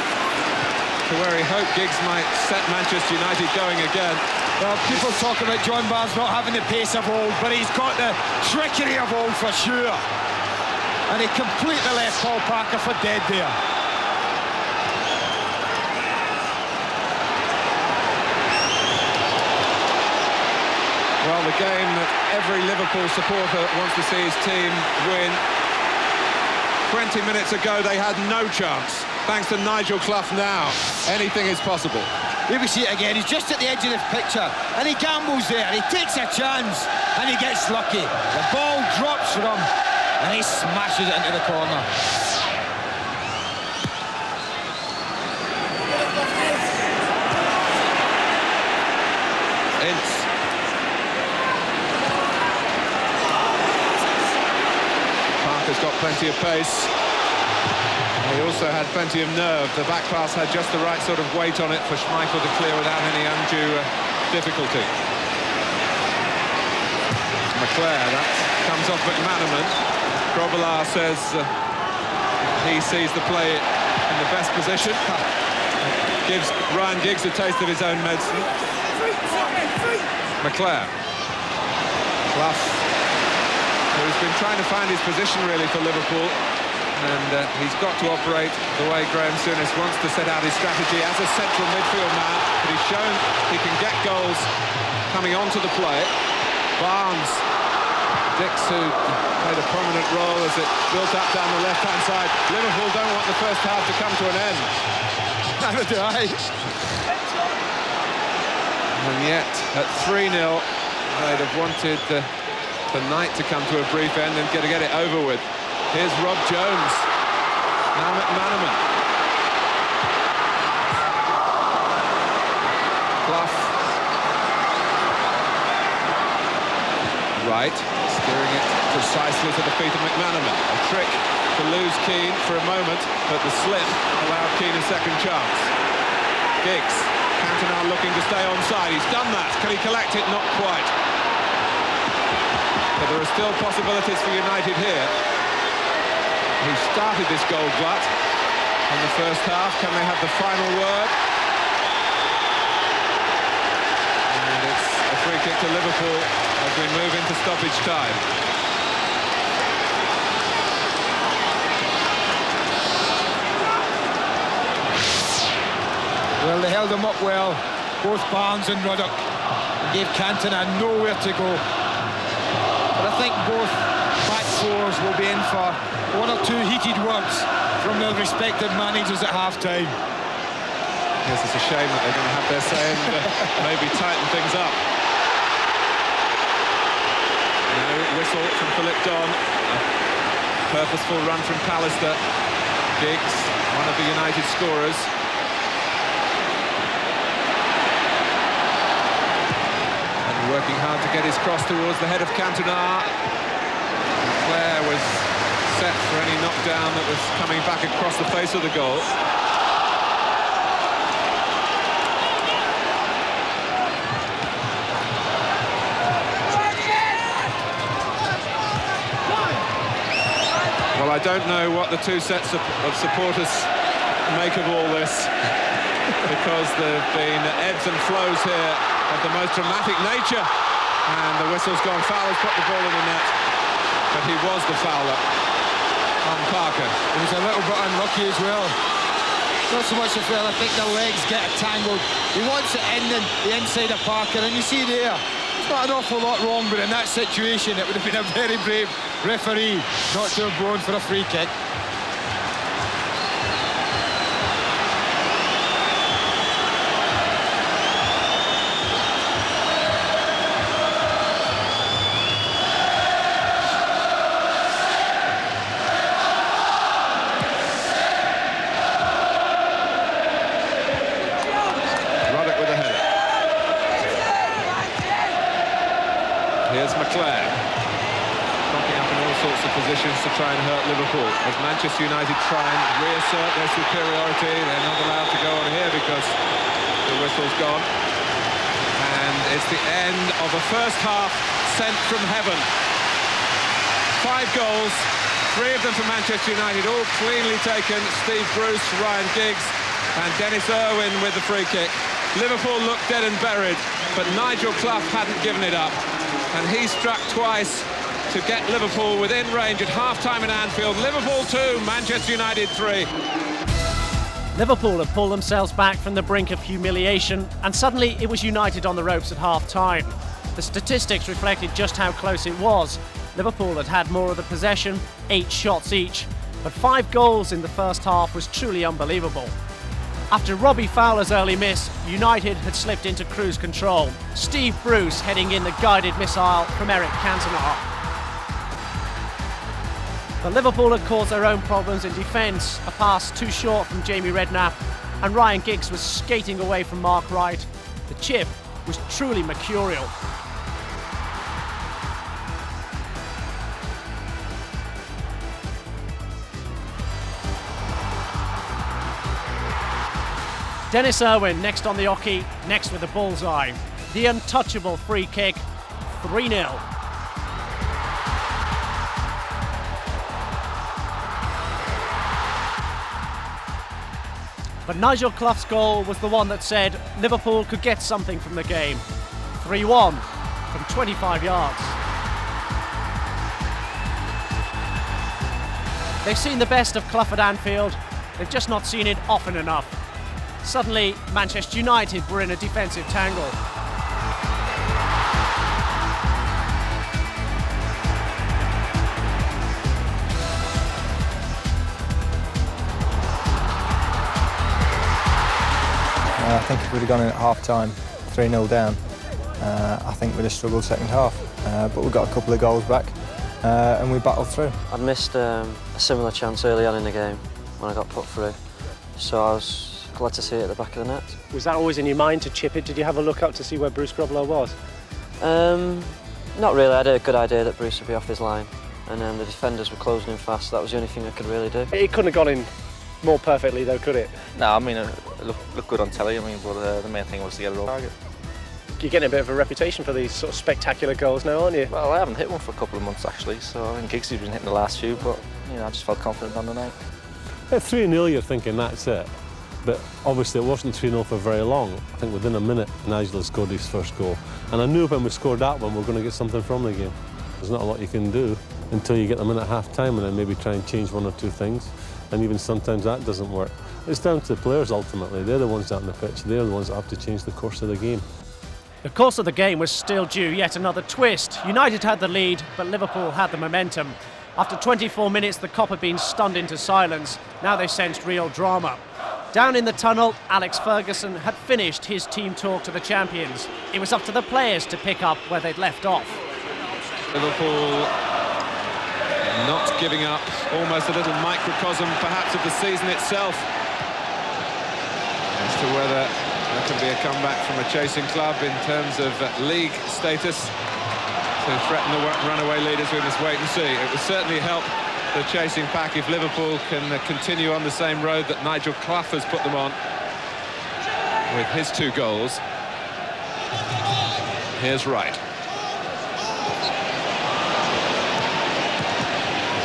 to where he hoped Giggs might set Manchester United going again. Well, people talk about John Barnes not having the pace of old, but he's got the trickery of old for sure. And he completely left Paul Parker for dead there. Well, the game that every Liverpool supporter wants to see his team win. 20 minutes ago, they had no chance. Thanks to Nigel Clough now, anything is possible. Here we see it again. He's just at the edge of the picture, and he gambles there. He takes a chance, and he gets lucky. The ball drops for him, and he smashes it into the corner. Ince. Parker's got plenty of pace. He also had plenty of nerve. The back pass had just the right sort of weight on it for Schmeichel to clear without any undue difficulty. McClare, that comes off McManaman. Grobbelaar says he sees the play in the best position. Gives Ryan Giggs a taste of his own medicine. McClare. Clough, who's been trying to find his position really for Liverpool. And he's got to operate the way Graham Souness wants to set out his strategy as a central midfield man. But he's shown he can get goals coming onto the play. Barnes, Dix, who played a prominent role as it built up down the left-hand side. Liverpool don't want the first half to come to an end. Neither do I. And yet, at 3-0, they'd have wanted the night to come to a brief end and get it over with. Here's Rob Jones. Now McManaman. Clough. Right, steering it precisely to the feet of McManaman. A trick to lose Keane for a moment, but the slip allowed Keane a second chance. Giggs. Cantona looking to stay onside. He's done that. Can he collect it? Not quite. But there are still possibilities for United here. Who started this goal glut in the first half. Can they have the final word? And it's a free kick to Liverpool as we move into stoppage time. Well, they held him up well, both Barnes and Ruddock, and gave Cantona nowhere to go. But I think both back fours will be in for one or two heated words from their respective managers at half-time. Yes, it's a shame that they're going to have their say and maybe tighten things up. No whistle from Philip Don. A purposeful run from Pallister. Giggs, one of the United scorers. And working hard to get his cross towards the head of Cantona. Clare was set for any knockdown that was coming back across the face of the goal. Well, I don't know what the two sets of supporters make of all this, because there have been ebbs and flows here of the most dramatic nature, and the whistle's gone. Fowler's put the ball in the net, but he was the fouler on Parker. He was a little bit unlucky as well. Not so much the foul, I think the legs get tangled. He wants it in the inside of Parker, and you see there, it's not an awful lot wrong, but in that situation it would have been a very brave referee not to have blown for a free kick. Here's McClare, knocking up in all sorts of positions to try and hurt Liverpool. As Manchester United try and reassert their superiority, they're not allowed to go on here because the whistle's gone. And it's the end of a first half sent from heaven. 5 goals, 3 of them for Manchester United, all cleanly taken. Steve Bruce, Ryan Giggs and Dennis Irwin with the free kick. Liverpool looked dead and buried, but Nigel Clough hadn't given it up. And he struck twice to get Liverpool within range at half-time in Anfield. Liverpool 2, Manchester United 3. Liverpool had pulled themselves back from the brink of humiliation, and suddenly it was United on the ropes at half-time. The statistics reflected just how close it was. Liverpool had had more of the possession, 8 shots each, but 5 goals in the first half was truly unbelievable. After Robbie Fowler's early miss, United had slipped into cruise control. Steve Bruce heading in the guided missile from Eric Cantona. But Liverpool had caused their own problems in defence. A pass too short from Jamie Redknapp, and Ryan Giggs was skating away from Mark Wright. The chip was truly mercurial. Dennis Irwin next on the hockey, next with the bullseye. The untouchable free kick, 3-0. But Nigel Clough's goal was the one that said Liverpool could get something from the game. 3-1 from 25 yards. They've seen the best of Clough at Anfield, they've just not seen it often enough. Suddenly, Manchester United were in a defensive tangle. I think if we'd have gone in at half-time, 3-0 down, I think we'd have struggled second half. But we got a couple of goals back and we battled through. I'd missed a similar chance early on in the game when I got put through, so I was glad to see it at the back of the net. Was that always in your mind to chip it? Did you have a look up to see where Bruce Grobbelaar was? Not really. I had a good idea that Bruce would be off his line, and the defenders were closing in fast. That was the only thing I could really do. It couldn't have gone in more perfectly though, could it? No, I mean, it looked good on telly, but the main thing was to get a target. You're getting a bit of a reputation for these sort of spectacular goals now, aren't you? Well, I haven't hit one for a couple of months actually, so I think Giggs has been hitting the last few, but I just felt confident on the night. At 3-0 you're thinking that's it, but obviously it wasn't 3-0 for very long. I think within a minute Nigel scored his first goal, and I knew when we scored that one we were going to get something from the game. There's not a lot you can do until you get them in at half-time and then maybe try and change one or two things, and even sometimes that doesn't work. It's down to the players ultimately. They're the ones out on the pitch. They're the ones that have to change the course of the game. The course of the game was still due yet another twist. United had the lead, but Liverpool had the momentum. After 24 minutes, the Kop had been stunned into silence. Now they sensed real drama. Down in the tunnel, Alex Ferguson had finished his team talk to the champions. It was up to the players to pick up where they'd left off. Liverpool not giving up, almost a little microcosm perhaps of the season itself. As to whether there can be a comeback from a chasing club in terms of league status to threaten the runaway leaders, we must wait and see. It would certainly help the chasing pack if Liverpool can continue on the same road that Nigel Clough has put them on with his 2 goals. Here's Wright.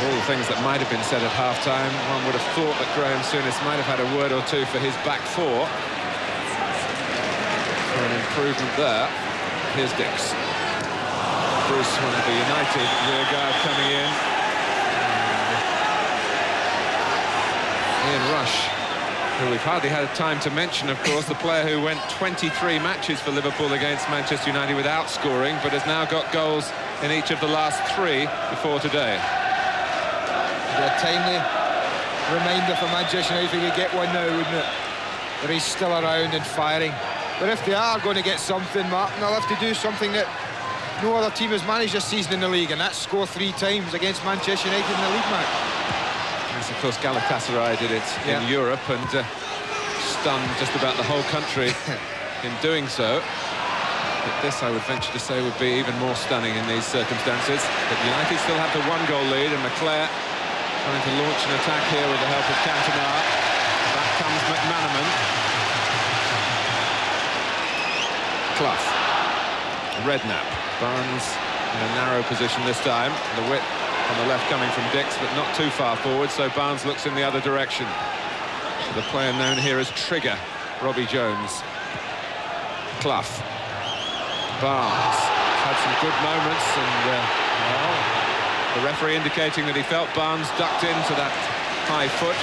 All the things that might have been said at half-time, one would have thought that Graham Souness might have had a word or two for his back 4. For an improvement there. Here's Dix. Bruce, one of the United rearguard coming in. Ian Rush, who we've hardly had time to mention, of course, the player who went 23 matches for Liverpool against Manchester United without scoring, but has now got goals in each of the last 3 before today. A timely reminder for Manchester United if we could get one now, wouldn't it? But he's still around and firing. But if they are going to get something, Martin, they'll have to do something that no other team has managed this season in the league, and that's score 3 times against Manchester United in the league match. Yes, of course, Galatasaray did it in Europe and stunned just about the whole country in doing so. But this, I would venture to say, would be even more stunning in these circumstances. But United still have the 1-goal lead, and McClare trying to launch an attack here with the help of Cantona. Back comes McManaman. Clough. Redknapp. Barnes in a narrow position this time. The width on the left coming from Dix, but not too far forward, so Barnes looks in the other direction. So the player known here as Trigger, Robbie Jones. Clough. Barnes had some good moments, and the referee indicating that he felt Barnes ducked into that high foot.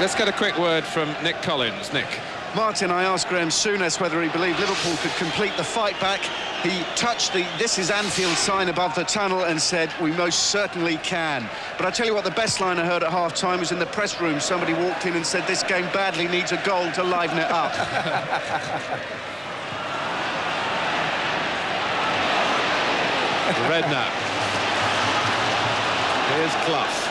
Let's get a quick word from Nick Collins. Nick. Martin, I asked Graham Souness whether he believed Liverpool could complete the fight back. He touched the "This is Anfield" sign above the tunnel and said, "We most certainly can." But I tell you what, the best line I heard at half-time was in the press room. Somebody walked in and said, "This game badly needs a goal to liven it up." Redknapp. Here's Clough.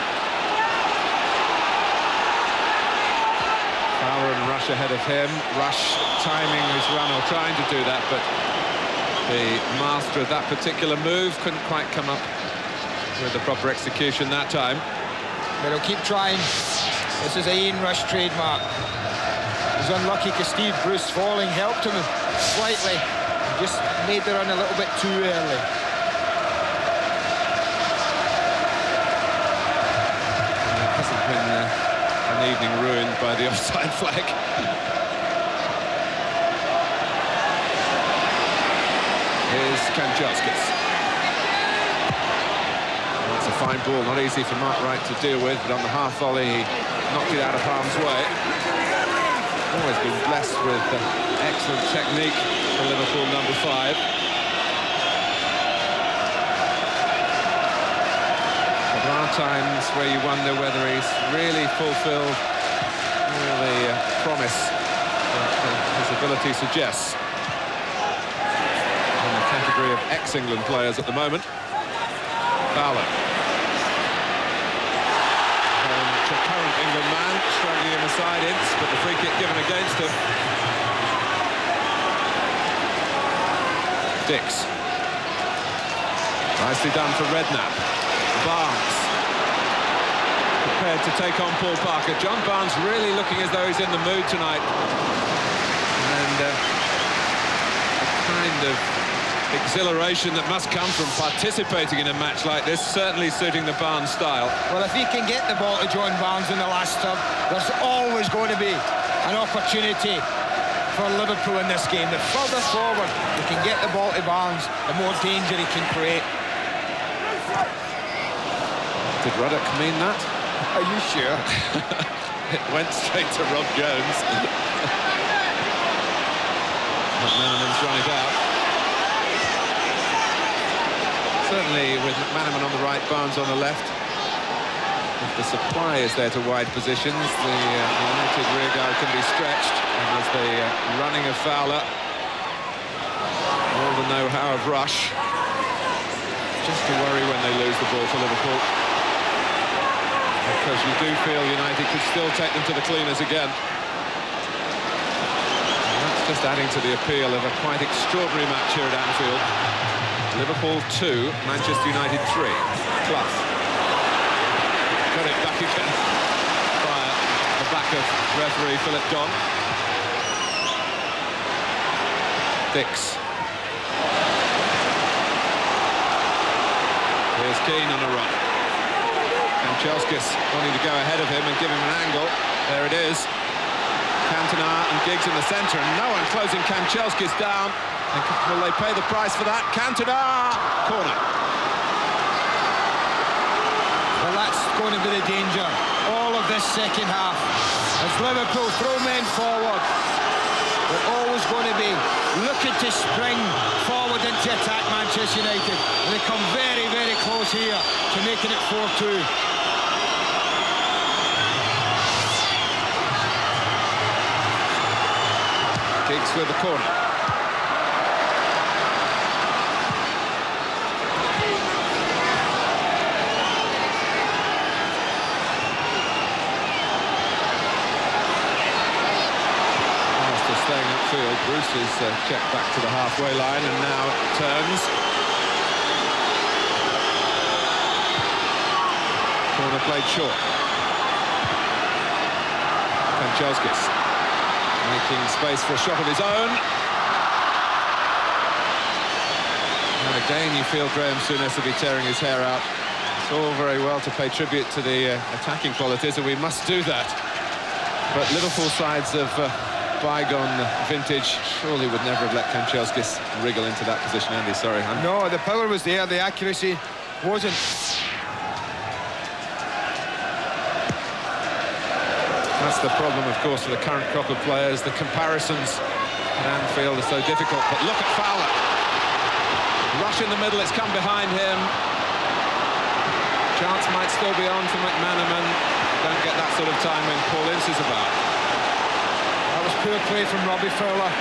Fowler and Rush ahead of him. Rush timing his run, or trying to do that, but the master of that particular move couldn't quite come up with the proper execution that time. But he'll keep trying. This is a Ian Rush trademark. He's unlucky because Steve Bruce falling helped him slightly. Just made the run a little bit too early. And it hasn't been an evening ruined by the offside flag. Here's Kanchelskis. That's a fine ball, not easy for Mark Wright to deal with, but on the half volley he knocked it out of harm's way. Always been blessed with excellent technique for Liverpool number 5. But there are times where you wonder whether he's really fulfilled all the promise that his ability suggests. In the category of ex-England players at the moment. Fowler. Current England man struggling in the side inch, but the free kick given against him. Dix. Nicely done for Redknapp. Barnes. Prepared to take on Paul Parker. John Barnes really looking as though he's in the mood tonight. And a kind of exhilaration that must come from participating in a match like this, certainly suiting the Barnes style. Well, if he can get the ball to John Barnes in the last term, there's always going to be an opportunity for for Liverpool in this game. The further forward they can get the ball to Barnes, the more danger he can create. Did Ruddock mean that? Are you sure? It went straight to Rob Jones. McManaman's run it out. Certainly with McManaman on the right, Barnes on the left. If the supply is there to wide positions, the United rearguard can be stretched. And there's the running of Fowler. All the know-how of Rush. Just to worry when they lose the ball for Liverpool. Because you do feel United could still take them to the cleaners again. And that's just adding to the appeal of a quite extraordinary match here at Anfield. Liverpool 2, Manchester United 3. Clough. Got it back again by the back of referee Philip Don. Dix. Here's Keane on a run. Kanchelskis wanting to go ahead of him and give him an angle. There it is. Cantona and Giggs in the centre, and no one closing Kanchelskis down. And will they pay the price for that? Cantona! Corner. Well, that's going to be the danger all of this second half. As Liverpool throw men forward, they're always going to be looking to spring forward into attack Manchester United. And they come very, very close here to making it 4-2. Giggs with the corner. Staying upfield, Bruce is checked back to the halfway line, and now it turns. Corner played short. Kanchelskis making space for a shot of his own. And again, you feel Graham Souness will be tearing his hair out. It's all very well to pay tribute to the attacking qualities, and we must do that. But Liverpool sides of bygone vintage surely would never have let Kanchelskis wriggle into that position. Andy, sorry. No, the power was there, the accuracy wasn't. That's the problem, of course, for the current crop of players. The comparisons at Anfield are so difficult. But look at Fowler. Rush in the middle, it's come behind him. Chance might still be on for McManaman. Don't get that sort of time when Paul Ince is about. That was poor play from Robbie Fowler.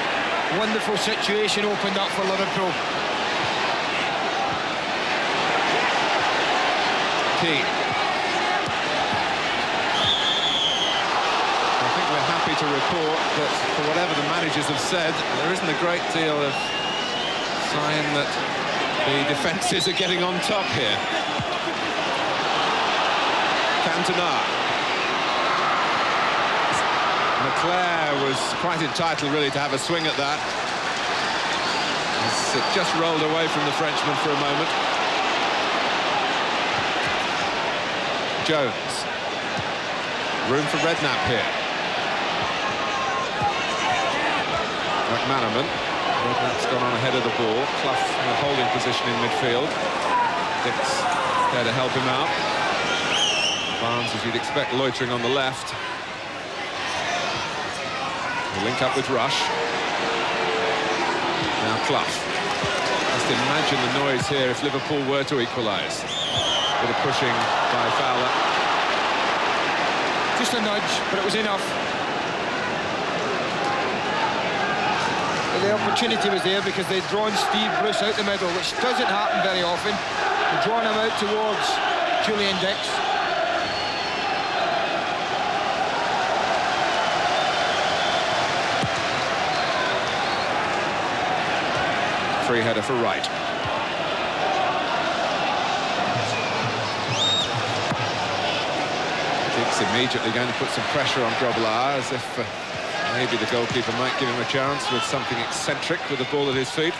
Wonderful situation opened up for Liverpool. Keane. I think we're happy to report that for whatever the managers have said, there isn't a great deal of sign that the defences are getting on top here. Cantona. Leclerc was quite entitled, really, to have a swing at that. It just rolled away from the Frenchman for a moment. Jones. Room for Redknapp here. McManaman. Redknapp's gone on ahead of the ball. Clough in a holding position in midfield. Dix there to help him out. Barnes, as you'd expect, loitering on the left. Link up with Rush. Now Clough. Just imagine the noise here if Liverpool were to equalise. Bit of pushing by Fowler. Just a nudge, but it was enough. The opportunity was there because they'd drawn Steve Bruce out the middle, which doesn't happen very often. They'd drawn him out towards Julian Dix. Free header for Wright. Dix immediately going to put some pressure on Grobbelaar, as if maybe the goalkeeper might give him a chance with something eccentric with the ball at his feet.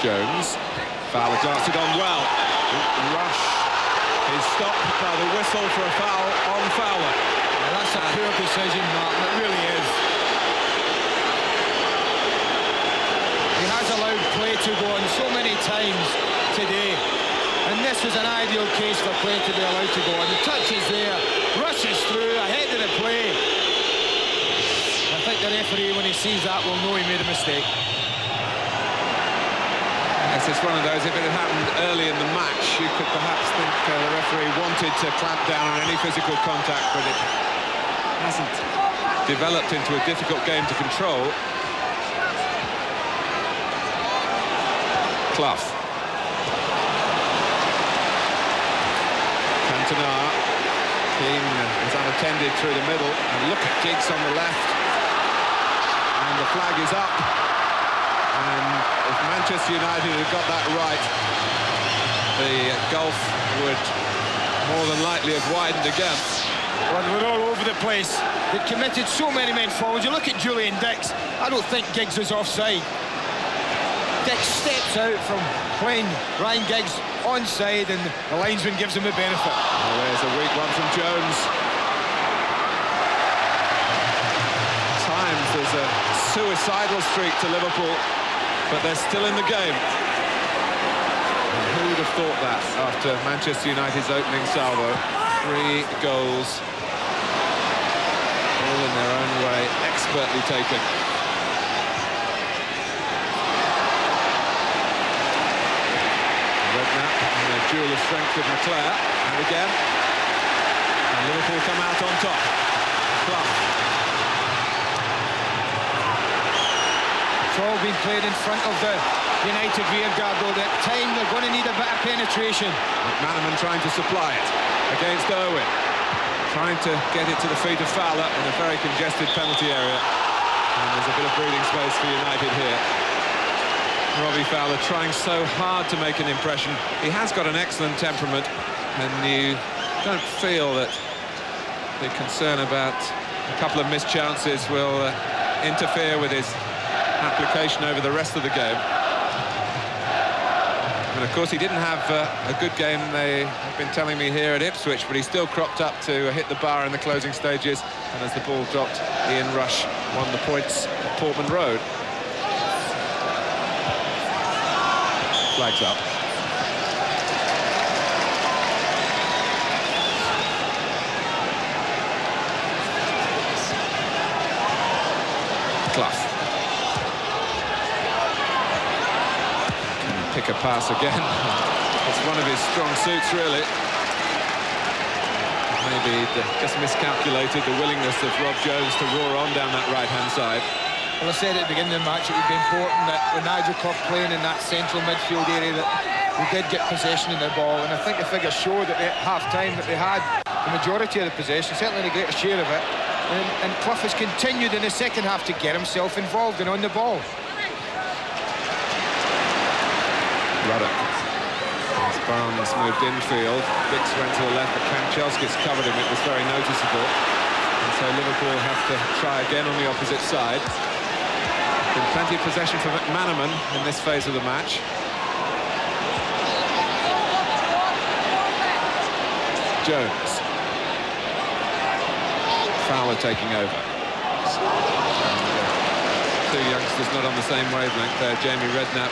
Jones. Fowler glanced it on well. Rush is stopped by the whistle for a foul on Fowler. Yeah, that's a poor decision, Martin. It really is. to go on so many times today. And this is an ideal case for play to be allowed to go on. The touch is there, rushes through, ahead of the play. I think the referee, when he sees that, will know he made a mistake. Yes, it's one of those, if it had happened early in the match, you could perhaps think the referee wanted to clamp down on any physical contact, but it hasn't developed into a difficult game to control. Clough. Cantona. Keane is unattended through the middle, and look at Giggs on the left. And the flag is up. And if Manchester United had got that right, the gulf would more than likely have widened again. Well, we're all over the place. They've committed so many men forward. You look at Julian Dix, I don't think Giggs is offside. Dix steps out from playing Ryan Giggs onside, and the linesman gives him the benefit. Oh, there's a weak one from Jones. At times there's a suicidal streak to Liverpool, but they're still in the game. And who would have thought that after Manchester United's opening salvo? 3 goals, all in their own way, expertly taken. Redknapp and a duel of strength with McClare, and again, and Liverpool come out on top. Clough. It's all been played in front of the United rearguard, though. At time they're going to need a bit of penetration. McManaman trying to supply it against Irwin, trying to get it to the feet of Fowler in a very congested penalty area, and there's a bit of breathing space for United here. Robbie Fowler trying so hard to make an impression. He has got an excellent temperament, and you don't feel that the concern about a couple of missed chances will interfere with his application over the rest of the game. And of course he didn't have a good game, they have been telling me, here at Ipswich, but he still cropped up to hit the bar in the closing stages, and as the ball dropped, Ian Rush won the points at Portman Road. Flags up. Clough. Pick a pass again. It's one of his strong suits, really. Maybe just miscalculated the willingness of Rob Jones to roar on down that right-hand side. Well, I said at the beginning of the match it would be important that with Nigel Clough playing in that central midfield area that we did get possession of the ball, and I think the figures show that at half-time that they had the majority of the possession, certainly the greater share of it, and Clough has continued in the second half to get himself involved and on the ball. Ruddock. As Barnes moved infield, Dix went to the left, but Kanchelskis covered him. It was very noticeable. And so Liverpool have to try again on the opposite side. Been plenty of possession for McManaman in this phase of the match. Jones. Fowler taking over. And, 2 youngsters not on the same wavelength there. Jamie Redknapp.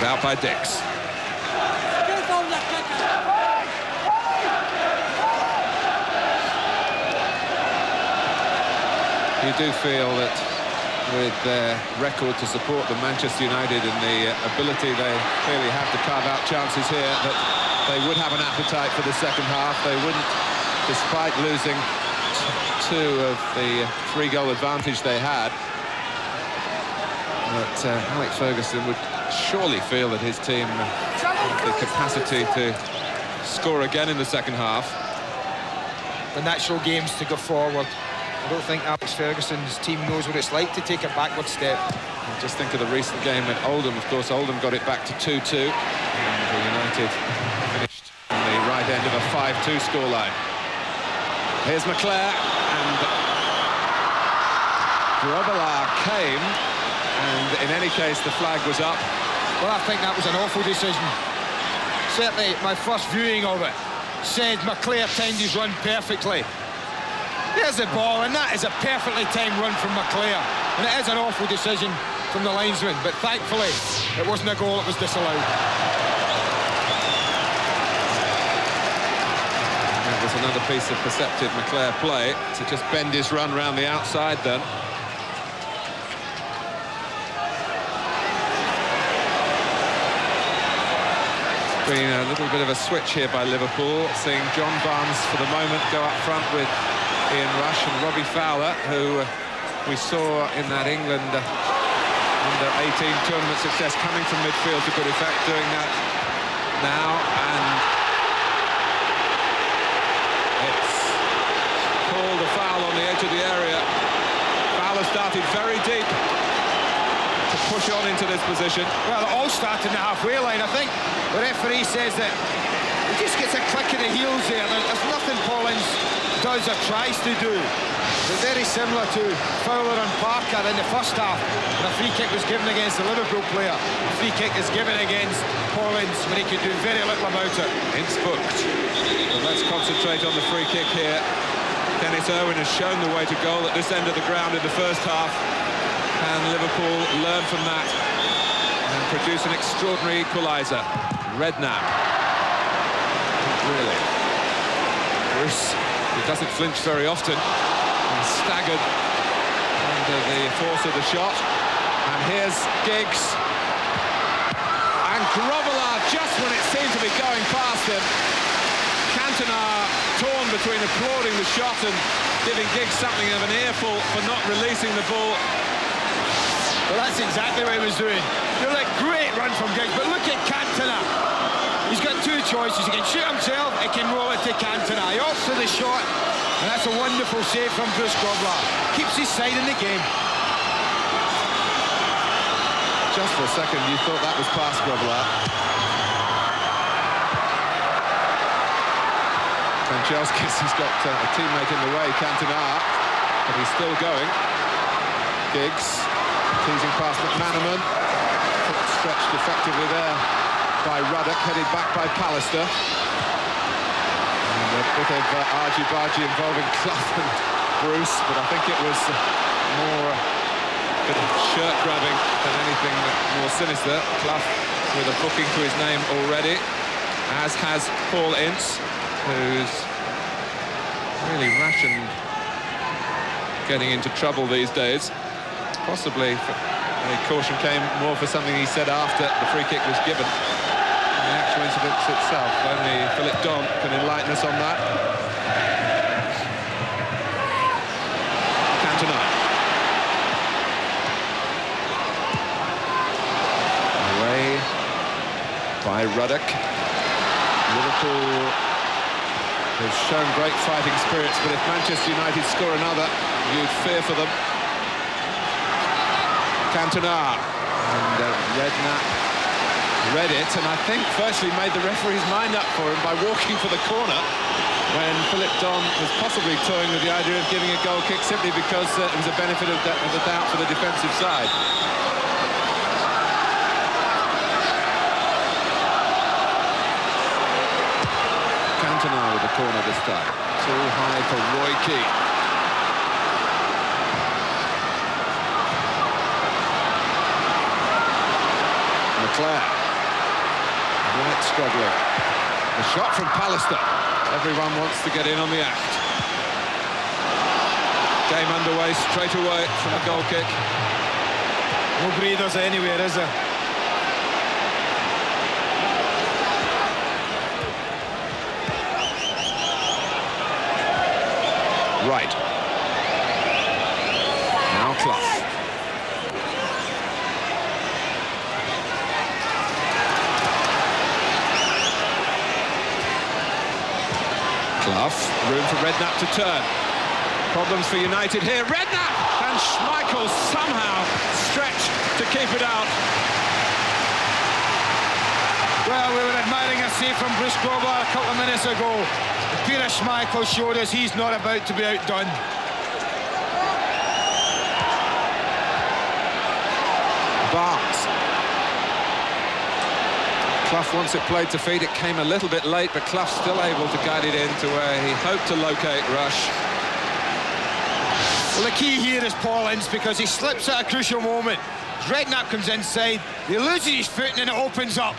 Out by Dix. You do feel that with their record to support the Manchester United and the ability they clearly have to carve out chances here, that they would have an appetite for the second half. They wouldn't, despite losing 2 of the 3-goal advantage they had. But Alex Ferguson would surely feel that his team has the capacity to score again in the second half. The natural game's to go forward. I don't think Alex Ferguson's team knows what it's like to take a backward step. And just think of the recent game at Oldham. Of course, Oldham got it back to 2-2. And United finished on the right end of a 5-2 scoreline. Here's McClare, and Grobbelaar came, and in any case, the flag was up. Well, I think that was an awful decision. Certainly, my first viewing of it said McClair timed his run perfectly. There's the ball, and that is a perfectly timed run from McClair. And it is an awful decision from the linesman, but thankfully, it wasn't a goal, it was disallowed. That was another piece of perceptive McClair play to just bend his run round the outside then. Been a little bit of a switch here by Liverpool, seeing John Barnes for the moment go up front with Ian Rush and Robbie Fowler, who we saw in that England under-18 tournament success coming from midfield to good effect, doing that now, and it's called a foul on the edge of the area. Fowler started very deep to push on into this position. Well, it all started in the halfway line. I think the referee says that he just gets a click in the heels there. There's nothing Paulins does or tries to do. They're very similar to Fowler and Parker in the first half. When a free kick was given against the Liverpool player, a free kick is given against Paulins when he can do very little about it. It's booked. But let's concentrate on the free kick here. Dennis Irwin has shown the way to goal at this end of the ground in the first half. And Liverpool learn from that and produce an extraordinary equaliser. Redknapp. Really. Bruce, who doesn't flinch very often, and staggered under the force of the shot. And here's Giggs. And Grobbelaar, just when it seemed to be going past him. Cantona torn between applauding the shot and giving Giggs something of an earful for not releasing the ball. Well, that's exactly what he was doing. You're like, great run from Giggs, but look at Cantona. He's got two choices. He can shoot himself, he can roll it to Cantona. He opts for the shot, and that's a wonderful save from Bruce Grobbelaar. Keeps his side in the game. Just for a second, you thought that was past Grobbelaar. Franchelskis has got a teammate in the way, Cantona, but he's still going. Giggs. Teasing past McManaman, stretched effectively there by Ruddock, headed back by Pallister. And a bit of argy-bargy involving Clough and Bruce, but I think it was more a bit of shirt-grabbing than anything more sinister. Clough with a booking to his name already, as has Paul Ince, who's really rationed getting into trouble these days. Possibly the caution came more for something he said after the free kick was given. And the actual incident itself, only Philip Don can enlighten us on that. Cantona. Away by Ruddock. Liverpool has shown great fighting spirits, but if Manchester United score another, you'd fear for them. Cantona, and Redknapp read it, and I think virtually made the referee's mind up for him by walking for the corner when Philip Don was possibly toying with the idea of giving a goal kick simply because it was a benefit of the doubt for the defensive side. Cantona with the corner this time. Too high for Roy Keane. McClair, right struggling. The shot from Pallister. Everyone wants to get in on the act. Game underway straight away from a goal kick. No breathers anywhere, is there? Right. Now Clough. Clough, room for Redknapp to turn. Problems for United here. Redknapp! And Schmeichel somehow stretched to keep it out. Well, we were admiring a save from Bruce Grobbelaar a couple of minutes ago. Peter Schmeichel showed us he's not about to be outdone. Barnes. Clough wants it played to feet. It came a little bit late, but Clough's still able to guide it in to where he hoped to locate Rush. Well, the key here is Paul Ince, because he slips at a crucial moment. Redknapp comes inside, he loses his foot and then it opens up.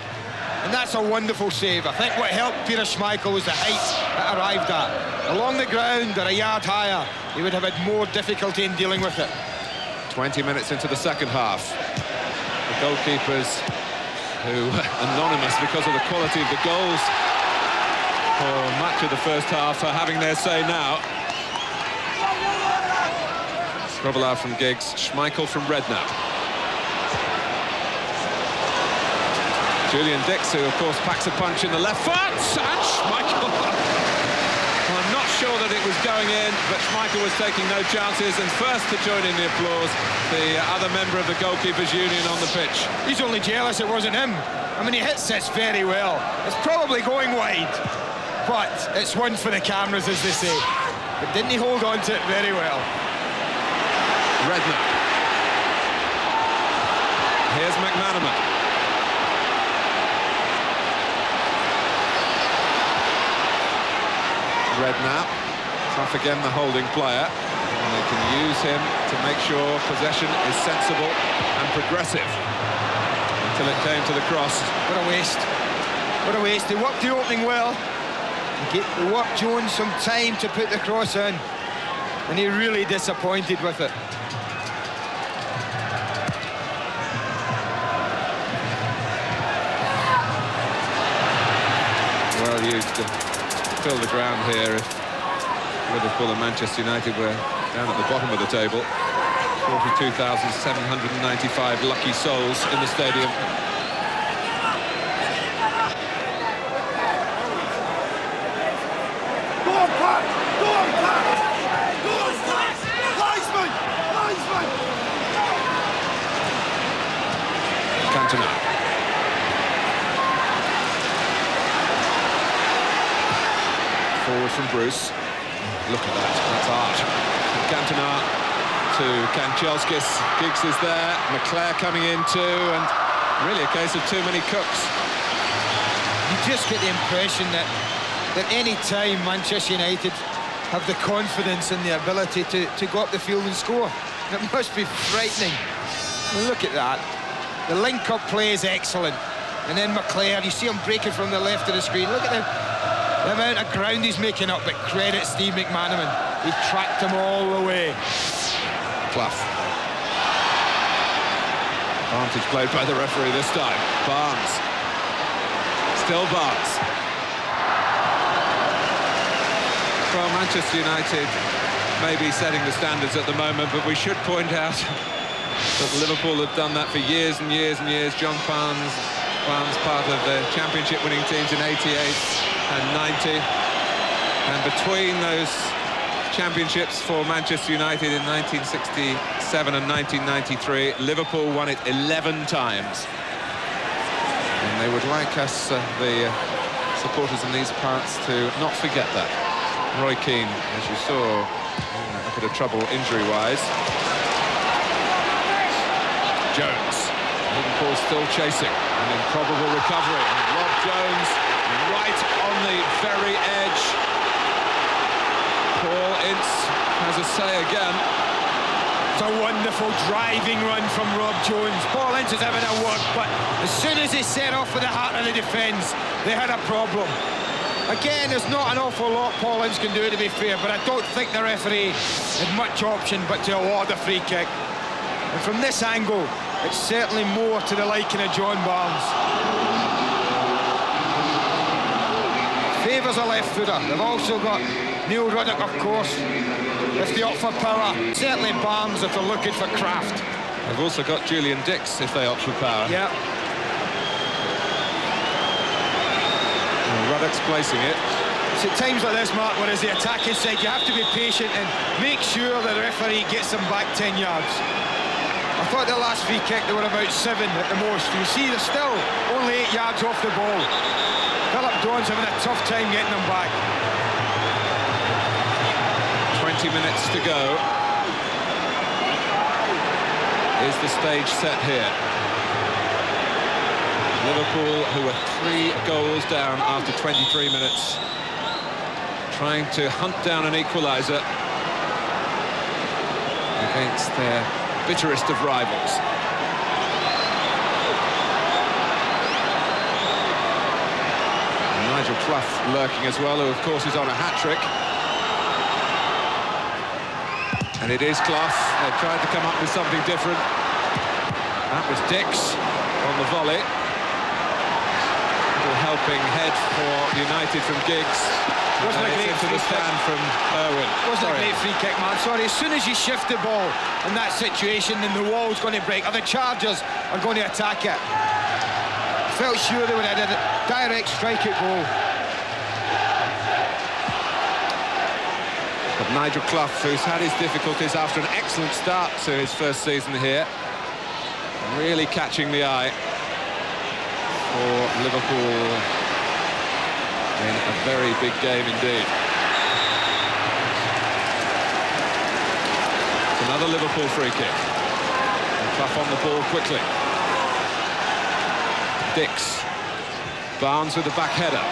And that's a wonderful save. I think what helped Peter Schmeichel was the height it arrived at. Along the ground or a yard higher, he would have had more difficulty in dealing with it. 20 minutes into the second half. The goalkeepers, who anonymous because of the quality of the goals for much of the first half, are having their say now. Grobbelaar from Giggs, Schmeichel from Redknapp. Julian Dix, who of course packs a punch in the left foot, and Schmeichel. Well, I'm not sure that it was going in, but Schmeichel was taking no chances, and first to join in the applause, the other member of the goalkeepers' union on the pitch. He's only jealous it wasn't him. I mean, he hits this very well. It's probably going wide, but it's one for the cameras, as they say. But didn't he hold on to it very well? Redknapp. Here's McManaman. Redknapp, tough again, the holding player, and they can use him to make sure possession is sensible and progressive until it came to the cross. What a waste. What a waste. They worked the opening well. They worked Jones some time to put the cross in, and he really disappointed with it. Well used to fill the ground here if Liverpool and Manchester United were down at the bottom of the table. 42,795 lucky souls in the stadium. Go on, Pat! Go on, Pat! Go on, Pat! Linesman! Linesman! Cantona. Forward from Bruce. Look at that, that's art. Cantona to Kanchelskis. Giggs is there, McClare coming in too, and really a case of too many cooks. You just get the impression that any time Manchester United have the confidence and the ability to go up the field and score, it must be frightening. Look at that. The link-up play is excellent. And then McClare, you see him breaking from the left of the screen. Look at the amount of ground he's making up, but credit Steve McManaman. He tracked him all the way. Clough. Advantage played by the referee this time. Barnes. Still Barnes. Well, Manchester United may be setting the standards at the moment, but we should point out that Liverpool have done that for years and years and years. John Barnes, part of the championship winning teams in '88 and '90. And between those championships for Manchester United in 1967 and 1993, Liverpool won it 11 times. And they would like us, the supporters in these parts, to not forget that. Roy Keane, as you saw, a bit of trouble injury-wise. Jones. Liverpool still chasing. An improbable recovery. And Rob Jones right on the very edge. Paul Ince has a say again. It's a wonderful driving run from Rob Jones. Paul Ince is having a work, but as soon as he set off with the heart of the defence, they had a problem. Again, there's not an awful lot Paul Ince can do, to be fair, but I don't think the referee had much option but to award a free kick. And from this angle, it's certainly more to the liking of John Barnes. Favours a left footer. They've also got Neil Ruddock, of course, if they opt for power. Certainly Barnes if they're looking for craft. They've also got Julian Dix if they opt for power. Yeah. Ruddock's placing it. It's at times like this, Mark, where as the attacking side, you have to be patient and make sure the referee gets them back 10 yards. I thought the last free kick, they were about 7 at the most. You see, they're still only 8 yards off the ball. Philip Dawn's having a tough time getting them back. 20 minutes to go. Is the stage set here? Liverpool, who were 3 goals down after 23 minutes, trying to hunt down an equaliser against their bitterest of rivals. And Nigel Clough lurking as well, who of course is on a hat-trick. And it is Clough. They tried to come up with something different. That was Dix on the volley. Little helping head for United from Giggs. Wasn't a great into free the stand kick. from Irwin. Wasn't a great free kick, man. Sorry, as soon as you shift the ball in that situation, then the wall's going to break, or the Chargers are going to attack it. Felt sure they would have had a direct strike at goal. But Nigel Clough, who's had his difficulties after an excellent start to his first season here, really catching the eye for Liverpool in a very big game indeed. It's another Liverpool free kick. And Clough on the ball quickly. Dix. Barnes with the back header.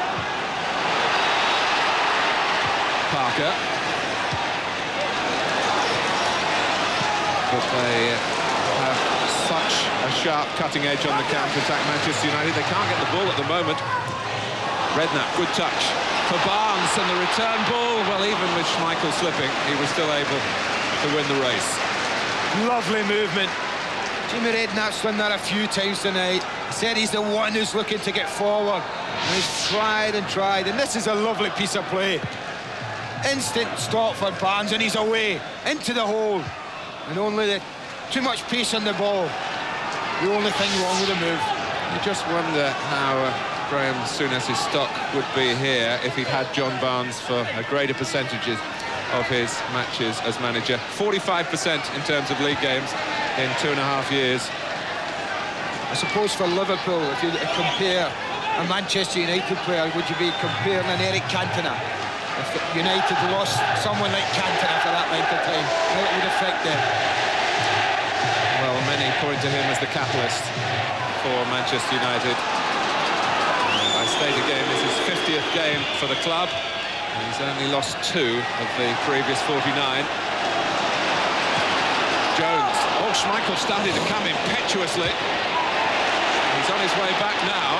Parker. But they have such a sharp cutting edge on the counter-attack, Manchester United. They can't get the ball at the moment. Redknapp, good touch for Barnes, and the return ball, well, even with Schmeichel slipping, he was still able to win the race. Lovely movement. Jimmy Redknapp's done that a few times tonight. He said he's the one who's looking to get forward, and he's tried and tried, and this is a lovely piece of play. Instant stop for Barnes, and he's away into the hole, and only too much pace on the ball. The only thing wrong with the move. You just wonder how Graham Souness's stock would be here if he'd had John Barnes for a greater percentages of his matches as manager. 45% in terms of league games in 2.5 years. I suppose for Liverpool, if you compare a Manchester United player, would you be comparing an Eric Cantona? If United lost someone like Cantona for that length of time, how it would affect them? Well, many point to him as the catalyst for Manchester United. I state again, this is 50th game for the club. He's only lost 2 of the previous 49. Jones. Oh, Schmeichel started to come impetuously. He's on his way back now.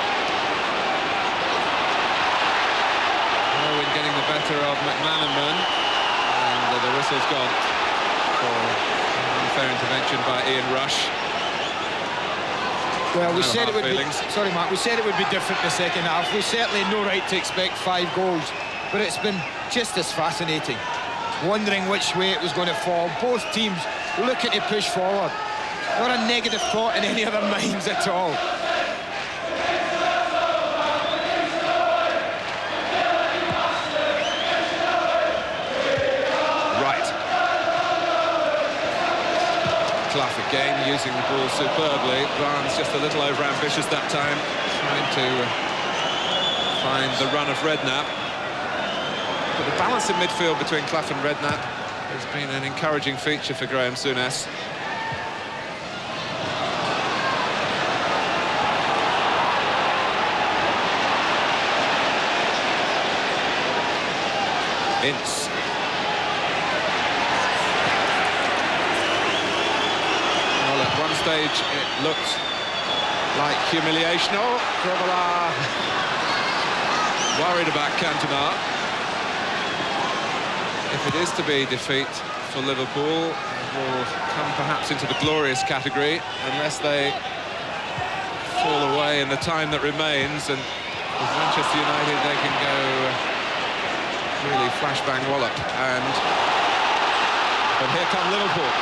Irwin getting the better of McManaman. And the whistle's gone for unfair intervention by Ian Rush. Well, we No said it would feelings. be... Sorry, Mark, we said it would be different in the second half. We certainly had no right to expect 5 goals, but it's been just as fascinating. Wondering which way it was going to fall. Both teams looking to push forward. Not a negative thought in any of their minds at all. Clough again using the ball superbly. Barnes just a little over-ambitious that time, trying to find the run of Redknapp. But the balance in midfield between Clough and Redknapp has been an encouraging feature for Graham Souness. Ince. Well, at one stage it looked like humiliation. Oh, Grobbelaar worried about Cantona. If it is to be defeat for Liverpool, it will come perhaps into the glorious category unless they fall away in the time that remains, and with Manchester United they can go really flashbang wallop. But here come Liverpool.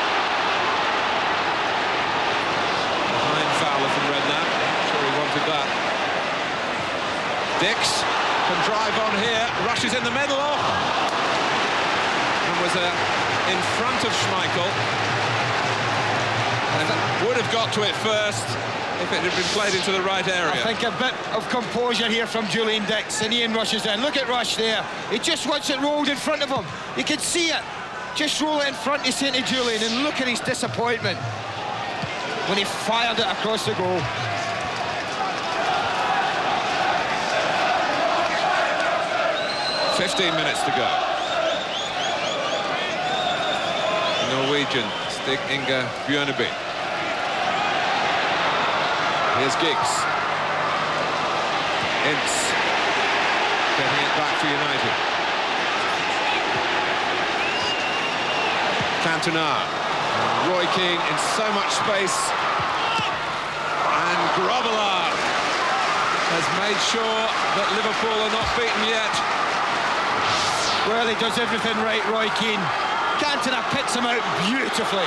Behind Fowler from Redknapp. I'm sure he wanted that. Dix can drive on here, rushes in the middle. And was in front of Schmeichel. And would have got to it first if it had been played into the right area. I think a bit of composure here from Julian Dix, and Ian rushes in. Look at Rush there. He just wants it rolled in front of him. You can see it. Just roll it in front, he's saying to Julian, and look at his disappointment when he fired it across the goal. 15 minutes to go. Norwegian, Stig Inge Bjørneby. Here's Giggs. Ince getting it back for United. Cantona. Roy Keane in so much space. And Grobbelaar has made sure that Liverpool are not beaten yet. Well, he does everything right, Roy Keane. Cantona picks him out beautifully.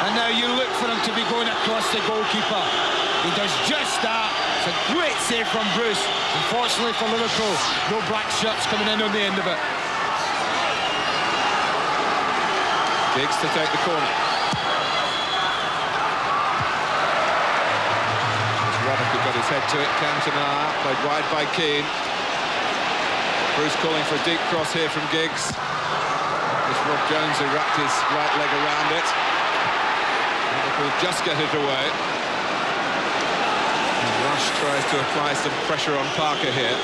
And now you look for him to be going across the goalkeeper. He does just that. It's a great save from Bruce. Unfortunately for Liverpool, no black shirts coming in on the end of it. Giggs to take the corner. Ruddock got his head to it. Cantona played wide by Keane. Bruce calling for a deep cross here from Giggs. It's Rob Jones who wrapped his right leg around it. Liverpool just get it away. And Rush tries to apply some pressure on Parker here.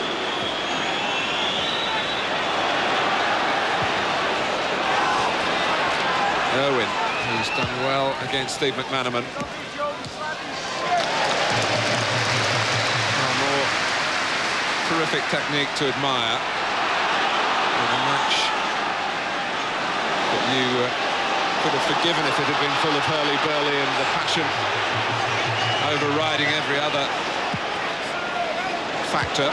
Irwin, who's done well against Steve McManaman. More terrific technique to admire. In a match that you could have forgiven if it had been full of hurly-burly and the passion overriding every other factor.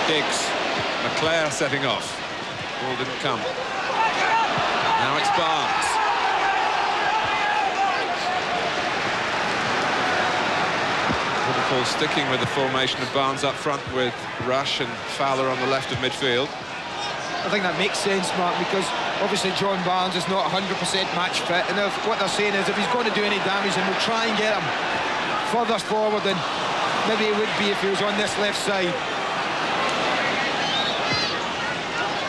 Giggs, McClare setting off. Ball didn't come. Now it's Barnes. Liverpool sticking with the formation of Barnes up front with Rush and Fowler on the left of midfield. I think that makes sense, Mark, because obviously John Barnes is not 100% match fit, and what they're saying is if he's going to do any damage, then we'll try and get him further forward than maybe it would be if he was on this left side.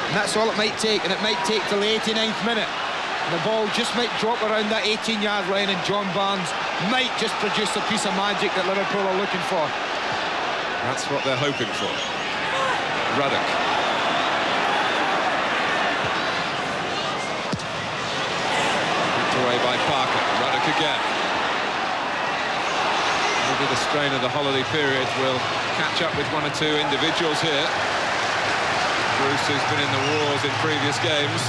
And that's all it might take, and it might take till the 89th minute. And the ball just might drop around that 18-yard line, and John Barnes might just produce a piece of magic that Liverpool are looking for. That's what they're hoping for. Ruddock. Away by Parker. Ruddock again. Maybe the strain of the holiday period will catch up with one or two individuals here. Bruce, who's been in the wars in previous games.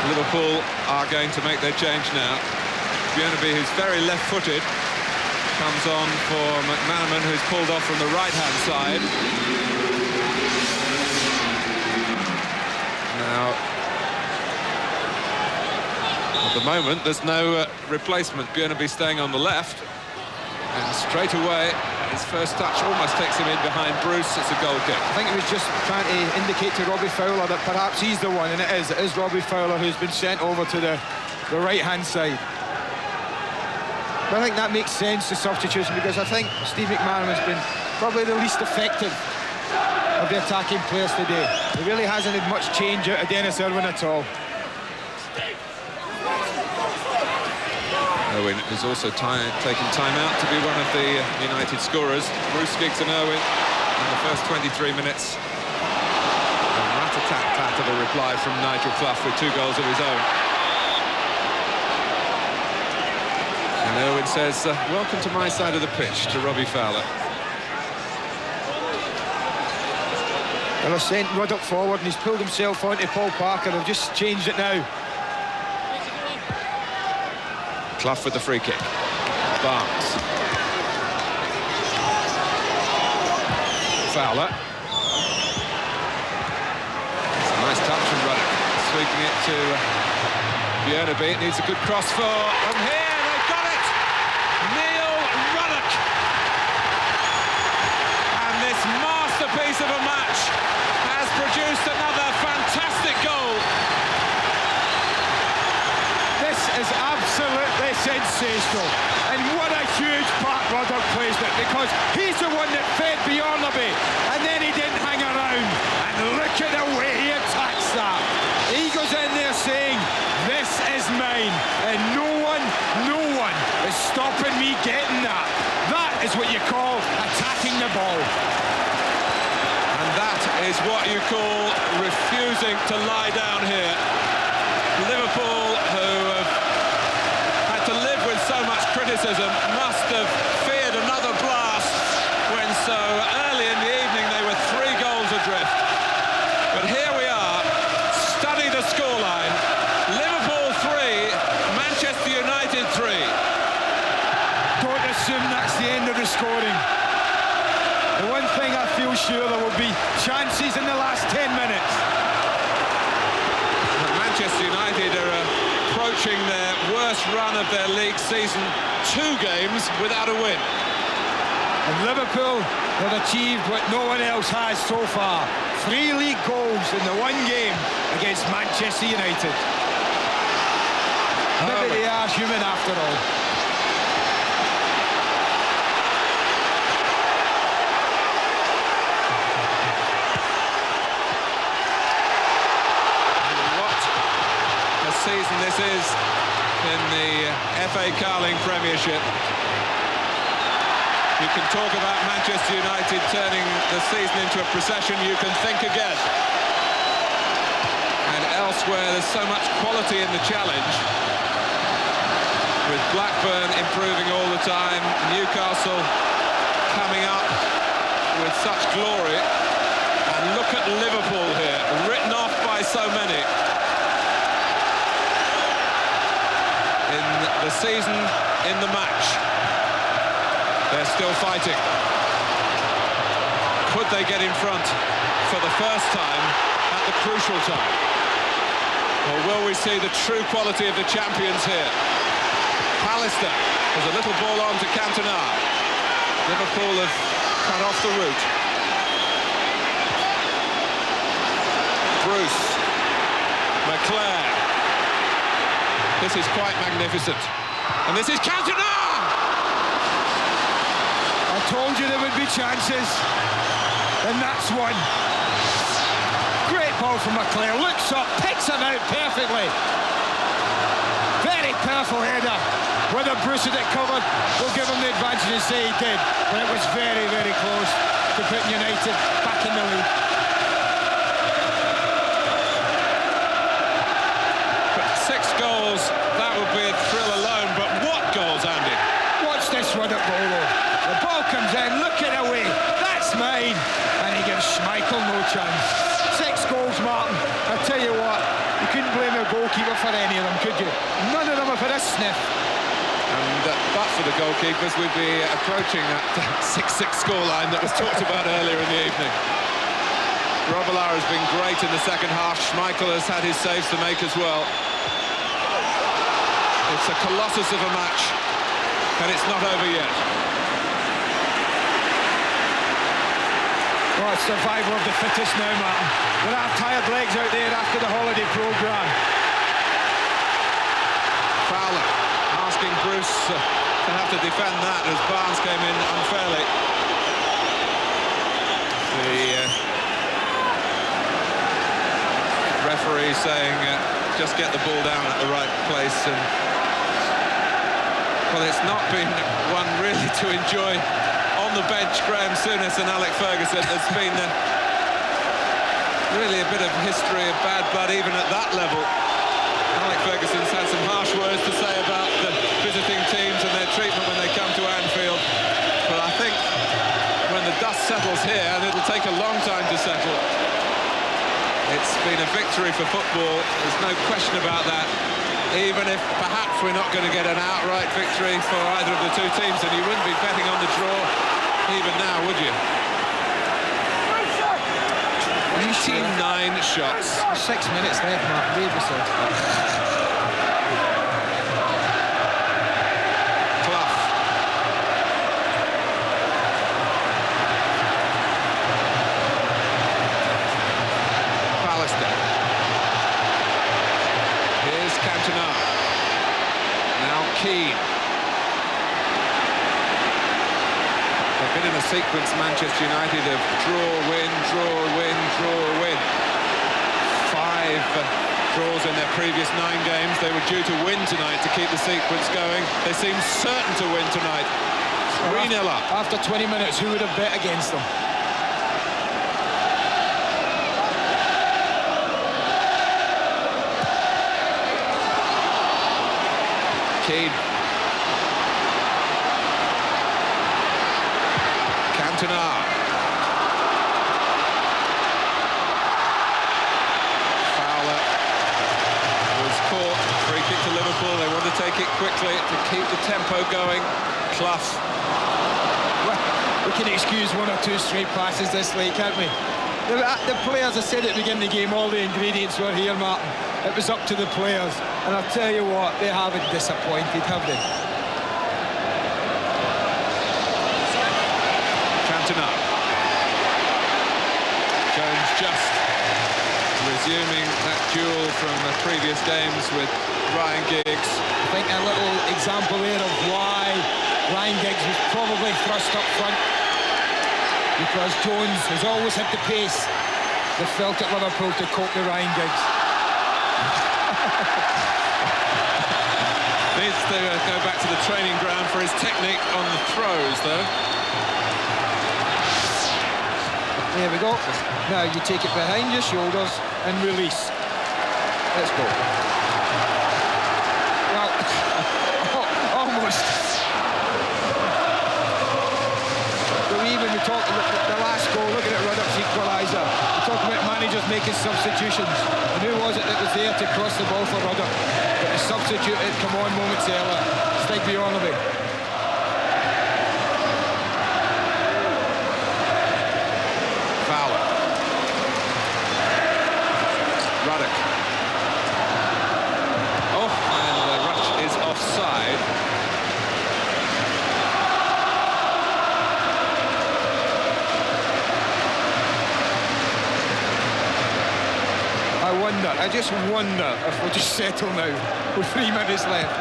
Liverpool are going to make their change now. Bjørneby, who's very left-footed, comes on for McManaman, who's pulled off from the right-hand side. Now, at the moment, there's no replacement. Bjørneby staying on the left. And straight away, his first touch almost takes him in behind Bruce. It's a goal kick. I think he was just trying to indicate to Robbie Fowler that perhaps he's the one, and it is Robbie Fowler who's been sent over to the right-hand side. But I think that makes sense, the substitution, because I think Steve McManaman has been probably the least effective of the attacking players today. He really hasn't had much change out of Dennis Irwin at all. Irwin has also taken time out to be one of the United scorers. Bruce, Giggs and Irwin in the first 23 minutes. A rat-a-tat-tat of a reply from Nigel Clough with 2 goals of his own. And Irwin says, welcome to my side of the pitch, to Robbie Fowler. Well, they've sent Ruddock forward and he's pulled himself onto Paul Parker. They've just changed it now. Clough with the free kick. Barnes. Fowler. It's a nice touch from Ruddock. Sweeping it to Bjørneby. It needs a good cross for from here. They've got it! Neil Ruddock. And this masterpiece of a match has produced another fantastic goal. This is absolutely sensational, and what a huge part Ruddock plays in it, because he's the one that fed Bjørneby, and then he didn't hang around, and look at the way he attacks that. He goes in there saying, this is mine, and no one is stopping me getting that. That is That's what you call attacking the ball. And that is what you call refusing to lie down here. Liverpool, who have had to live with so much criticism, must have feared another blast when so early in the evening they were 3 goals adrift. But here we are. Study the scoreline. Liverpool 3, Manchester United 3. Don't assume that's the end of the scoring. The one thing I feel sure there will be chances in the last 10 minutes. Manchester United are approaching their worst run of their league season, 2 games without a win. And Liverpool have achieved what no one else has so far. 3 league goals in the one game against Manchester United. Maybe they are human after all. Season this is in the FA Carling Premiership. You can talk about Manchester United turning the season into a procession, you can think again. And elsewhere there's so much quality in the challenge, with Blackburn improving all the time, Newcastle coming up with such glory, and look at Liverpool here, written off by so many. The season, in the match, they're still fighting. Could they get in front for the first time at the crucial time? Or will we see the true quality of the champions here? Pallister has a little ball on to Cantona. Liverpool have cut off the route. Bruce, McClare. This is quite magnificent. And this is Cantona! I told you there would be chances. And that's one. Great ball from McClare. Looks up, picks him out perfectly. Very powerful header. Whether Bruce had it covered, we'll give him the advantage and say he did. But it was very, very close to putting United back in the lead. 6 goals, that would be a thrill alone, but what goals, Andy? Watch this one at Bolo. The ball comes in, looking away, that's mine, and he gives Schmeichel no chance. 6 goals, Martin. I tell you what, you couldn't blame a goalkeeper for any of them, could you? None of them have had a sniff. And but for the goalkeepers, we'd be approaching that 6-6 scoreline that was talked about earlier in the evening. Robillard has been great in the second half. Schmeichel has had his saves to make as well. It's a colossus of a match, and it's not over yet. Well, it's survival of the fittest now, Martin. There are tired legs out there after the holiday programme. Fowler asking Bruce to have to defend that as Barnes came in unfairly. The referee saying just get the ball down at the right place, and well, it's not been one really to enjoy on the bench. Graham Souness and Alec Ferguson. There's been really a bit of history of bad blood even at that level. Alec Ferguson's had some harsh words to say about the visiting teams and their treatment when they come to Anfield, but I think when the dust settles here, and it'll take a long time to settle, it's been a victory for football, there's no question about that. Even if perhaps we're not going to get an outright victory for either of the two teams, and you wouldn't be betting on the draw even now, would you? 9 shots. 6 minutes left, Mark. Behave yourself. Clough. Pallister. Here's Cantona. Now Keane. They've been in a sequence, Manchester United, of draw, win, draw, win, draw, win. 5 draws in their previous 9 games. They were due to win tonight to keep the sequence going. They seem certain to win tonight. 3-0 up. After 20 minutes, who would have bet against them? Keane. Cantona. Fowler was caught. Free kick to Liverpool. They want to take it quickly to keep the tempo going. Clough. Well, we can excuse one or two straight passes this late, can't we? The players, I said at the beginning of the game, all the ingredients were here, Martin. It was up to the players. And I'll tell you what, they haven't disappointed, have they? Cantona. Jones just resuming that duel from the previous games with Ryan Giggs. I think a little example there of why Ryan Giggs was probably thrust up front, because Jones has always had the pace. They felt at Liverpool to cope with Ryan Giggs. Needs to go back to the training ground for his technique on the throws, though. There we go. Now you take it behind your shoulders and release. Let's go. Well, almost. But even we talk the last goal, looking at Ruddock's equaliser. We talk about managers making substitutions. And who was it that was there to cross the ball for Ruddock? But the substitute had come on moments earlier. Stig Bjornevik. Fowler. Ruddock. Oh, and Rush is offside. I just wonder if we'll just settle now with 3 minutes left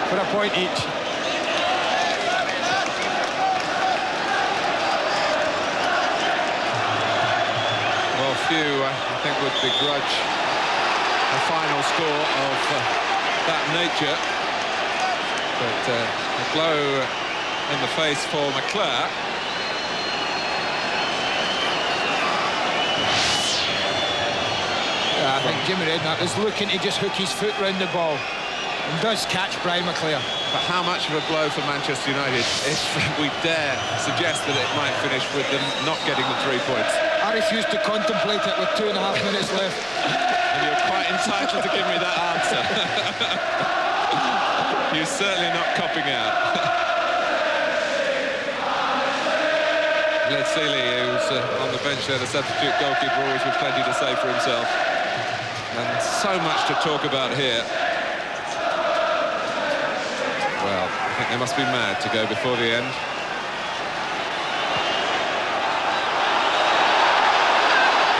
for a point each. Well, few, I think, would begrudge a final score of that nature. But a blow in the face for McClure. I think Jimmy Redknapp is looking to just hook his foot round the ball and does catch Brian McClure. But how much of a blow for Manchester United if we dare suggest that it might finish with them not getting the 3 points? I refuse to contemplate it with 2.5 minutes left. And you're quite entitled to give me that answer. You're certainly not copping out. Led Seeley, who's on the bench there, the substitute goalkeeper, always with plenty to say for himself. And so much to talk about here. Well, I think they must be mad to go before the end.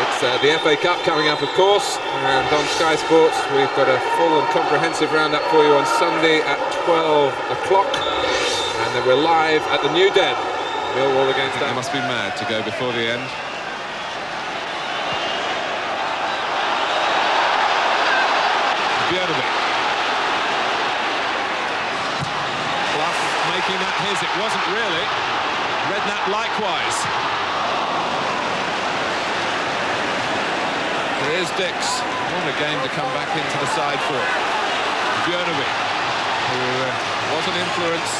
It's the FA Cup coming up, of course, and on Sky Sports we've got a full and comprehensive roundup for you on Sunday at 12 o'clock. And then we're live at the New Den. Millwall against They must be mad to go before the end. Bjornevik. Clough making that his. It wasn't really. Redknapp likewise. Here's Dix. What a game to come back into the side for. Bjornevik, who was an influence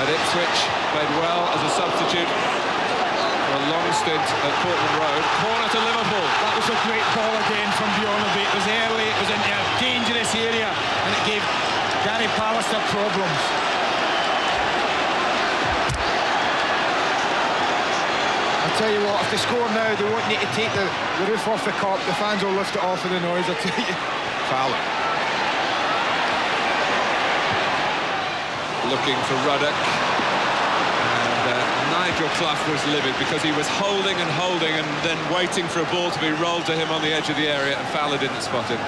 at Ipswich, played well as a substitute for a long stint at Portland Road. Corner to Liverpool. That was a great ball again from Bjornevik. It was early, it was in a dangerous area, and it gave Gary Pallister problems. I'll tell you what, if they score now, they won't need to take the roof off the Kop. The fans will lift it off with the noise, I'll tell you. Fowler. Looking for Ruddock. And Nigel Clough was livid because he was holding and then waiting for a ball to be rolled to him on the edge of the area, and Fowler didn't spot him.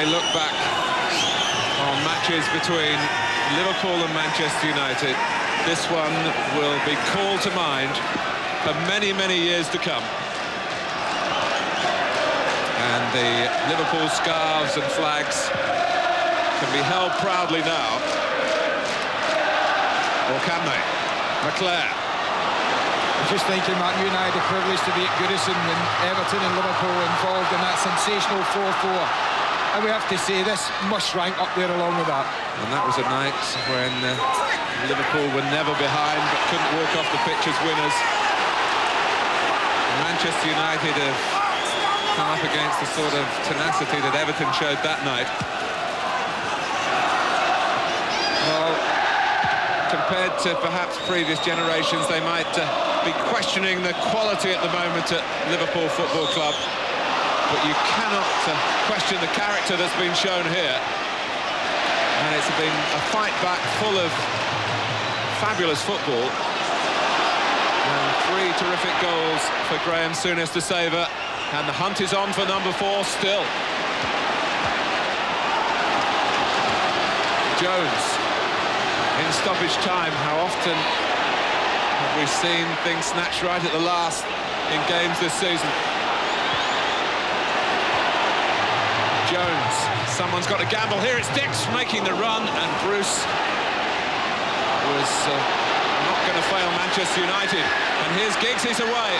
may look back on matches between Liverpool and Manchester United, this one will be called to mind for many, many years to come. And the Liverpool scarves and flags can be held proudly now. Or can they? McClair. I'm just thinking, Mark, you and I had the privilege to be at Goodison and Everton and Liverpool involved in that sensational 4-4. And we have to say, this must rank up there along with that. And that was a night when Liverpool were never behind but couldn't walk off the pitch as winners. Manchester United have come up against the sort of tenacity that Everton showed that night. Well, compared to perhaps previous generations, they might be questioning the quality at the moment at Liverpool Football Club, but you cannot question the character that's been shown here. And it's been a fight back full of fabulous football. And 3 terrific goals for Graham Souness to savour. And the hunt is on for number 4 still. Jones in stoppage time. How often have we seen things snatched right at the last in games this season? Jones, someone's got to gamble here. It's Dix making the run, and Bruce was not going to fail Manchester United. And here's Giggs, he's away,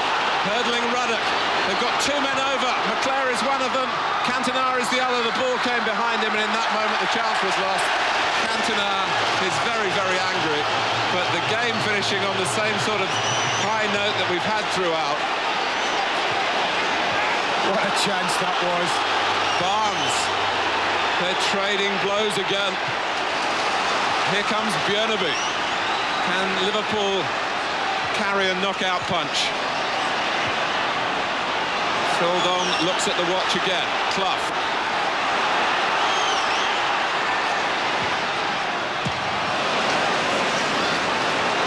hurdling Ruddock. They've got 2 men over. McClair is one of them. Cantona is the other. The ball came behind him, and in that moment the chance was lost. Cantona is very, very angry, but the game finishing on the same sort of high note that we've had throughout. What a chance that was. Barnes, they're trading blows again. Here comes Björneby. Can Liverpool carry a knockout punch? Fildon looks at the watch again. Clough.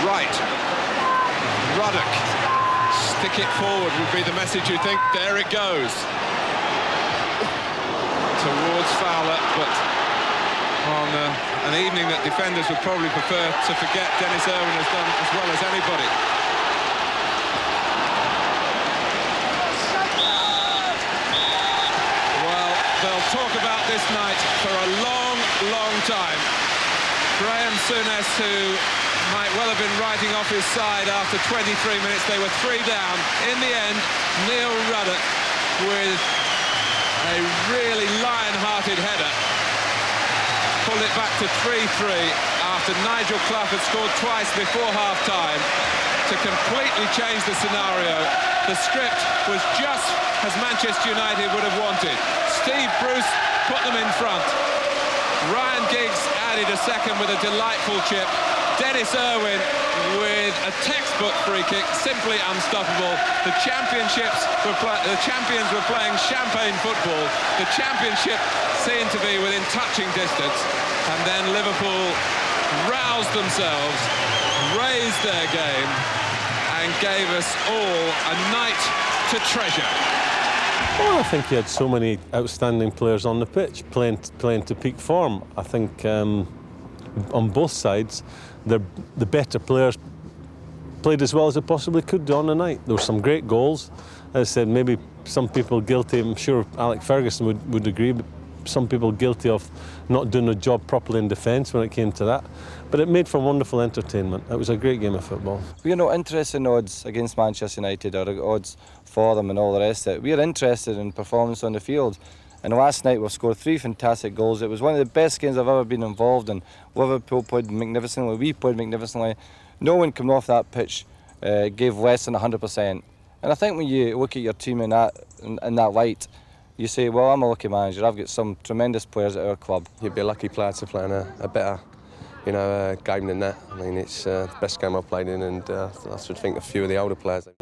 Right. Ruddock. Stick it forward would be the message, you think. There it goes. Towards Fowler, but on an evening that defenders would probably prefer to forget, Dennis Irwin has done as well as anybody. Well, they'll talk about this night for a long, long time. Graham Souness, who might well have been writing off his side after 23 minutes. They were 3 down. In the end, Neil Ruddock with a really lion-hearted header pulled it back to 3-3 after Nigel Clough had scored twice before half-time to completely change the scenario. The script was just as Manchester United would have wanted. Steve Bruce put them in front. Ryan Giggs added a second with a delightful chip. Dennis Irwin with a textbook free kick, simply unstoppable. The champions were playing champagne football. The championship seemed to be within touching distance. And then Liverpool roused themselves, raised their game, and gave us all a night to treasure. Well, I think he had so many outstanding players on the pitch, playing to peak form. I think on both sides, the better players played as well as they possibly could do on the night. There were some great goals. As I said, maybe some people guilty, I'm sure Alec Ferguson would agree, but some people guilty of not doing the job properly in defence when it came to that. But it made for wonderful entertainment. It was a great game of football. We're not interested in odds against Manchester United or odds for them and all the rest of it. We're interested in performance on the field. And last night we scored 3 fantastic goals. It was one of the best games I've ever been involved in. Liverpool played magnificently, we played magnificently. No one coming off that pitch gave less than 100%. And I think when you look at your team in that light, you say, well, I'm a lucky manager, I've got some tremendous players at our club. You'd be a lucky player to play in a better game than that. I mean, it's the best game I've played in, and I should think a few of the older players.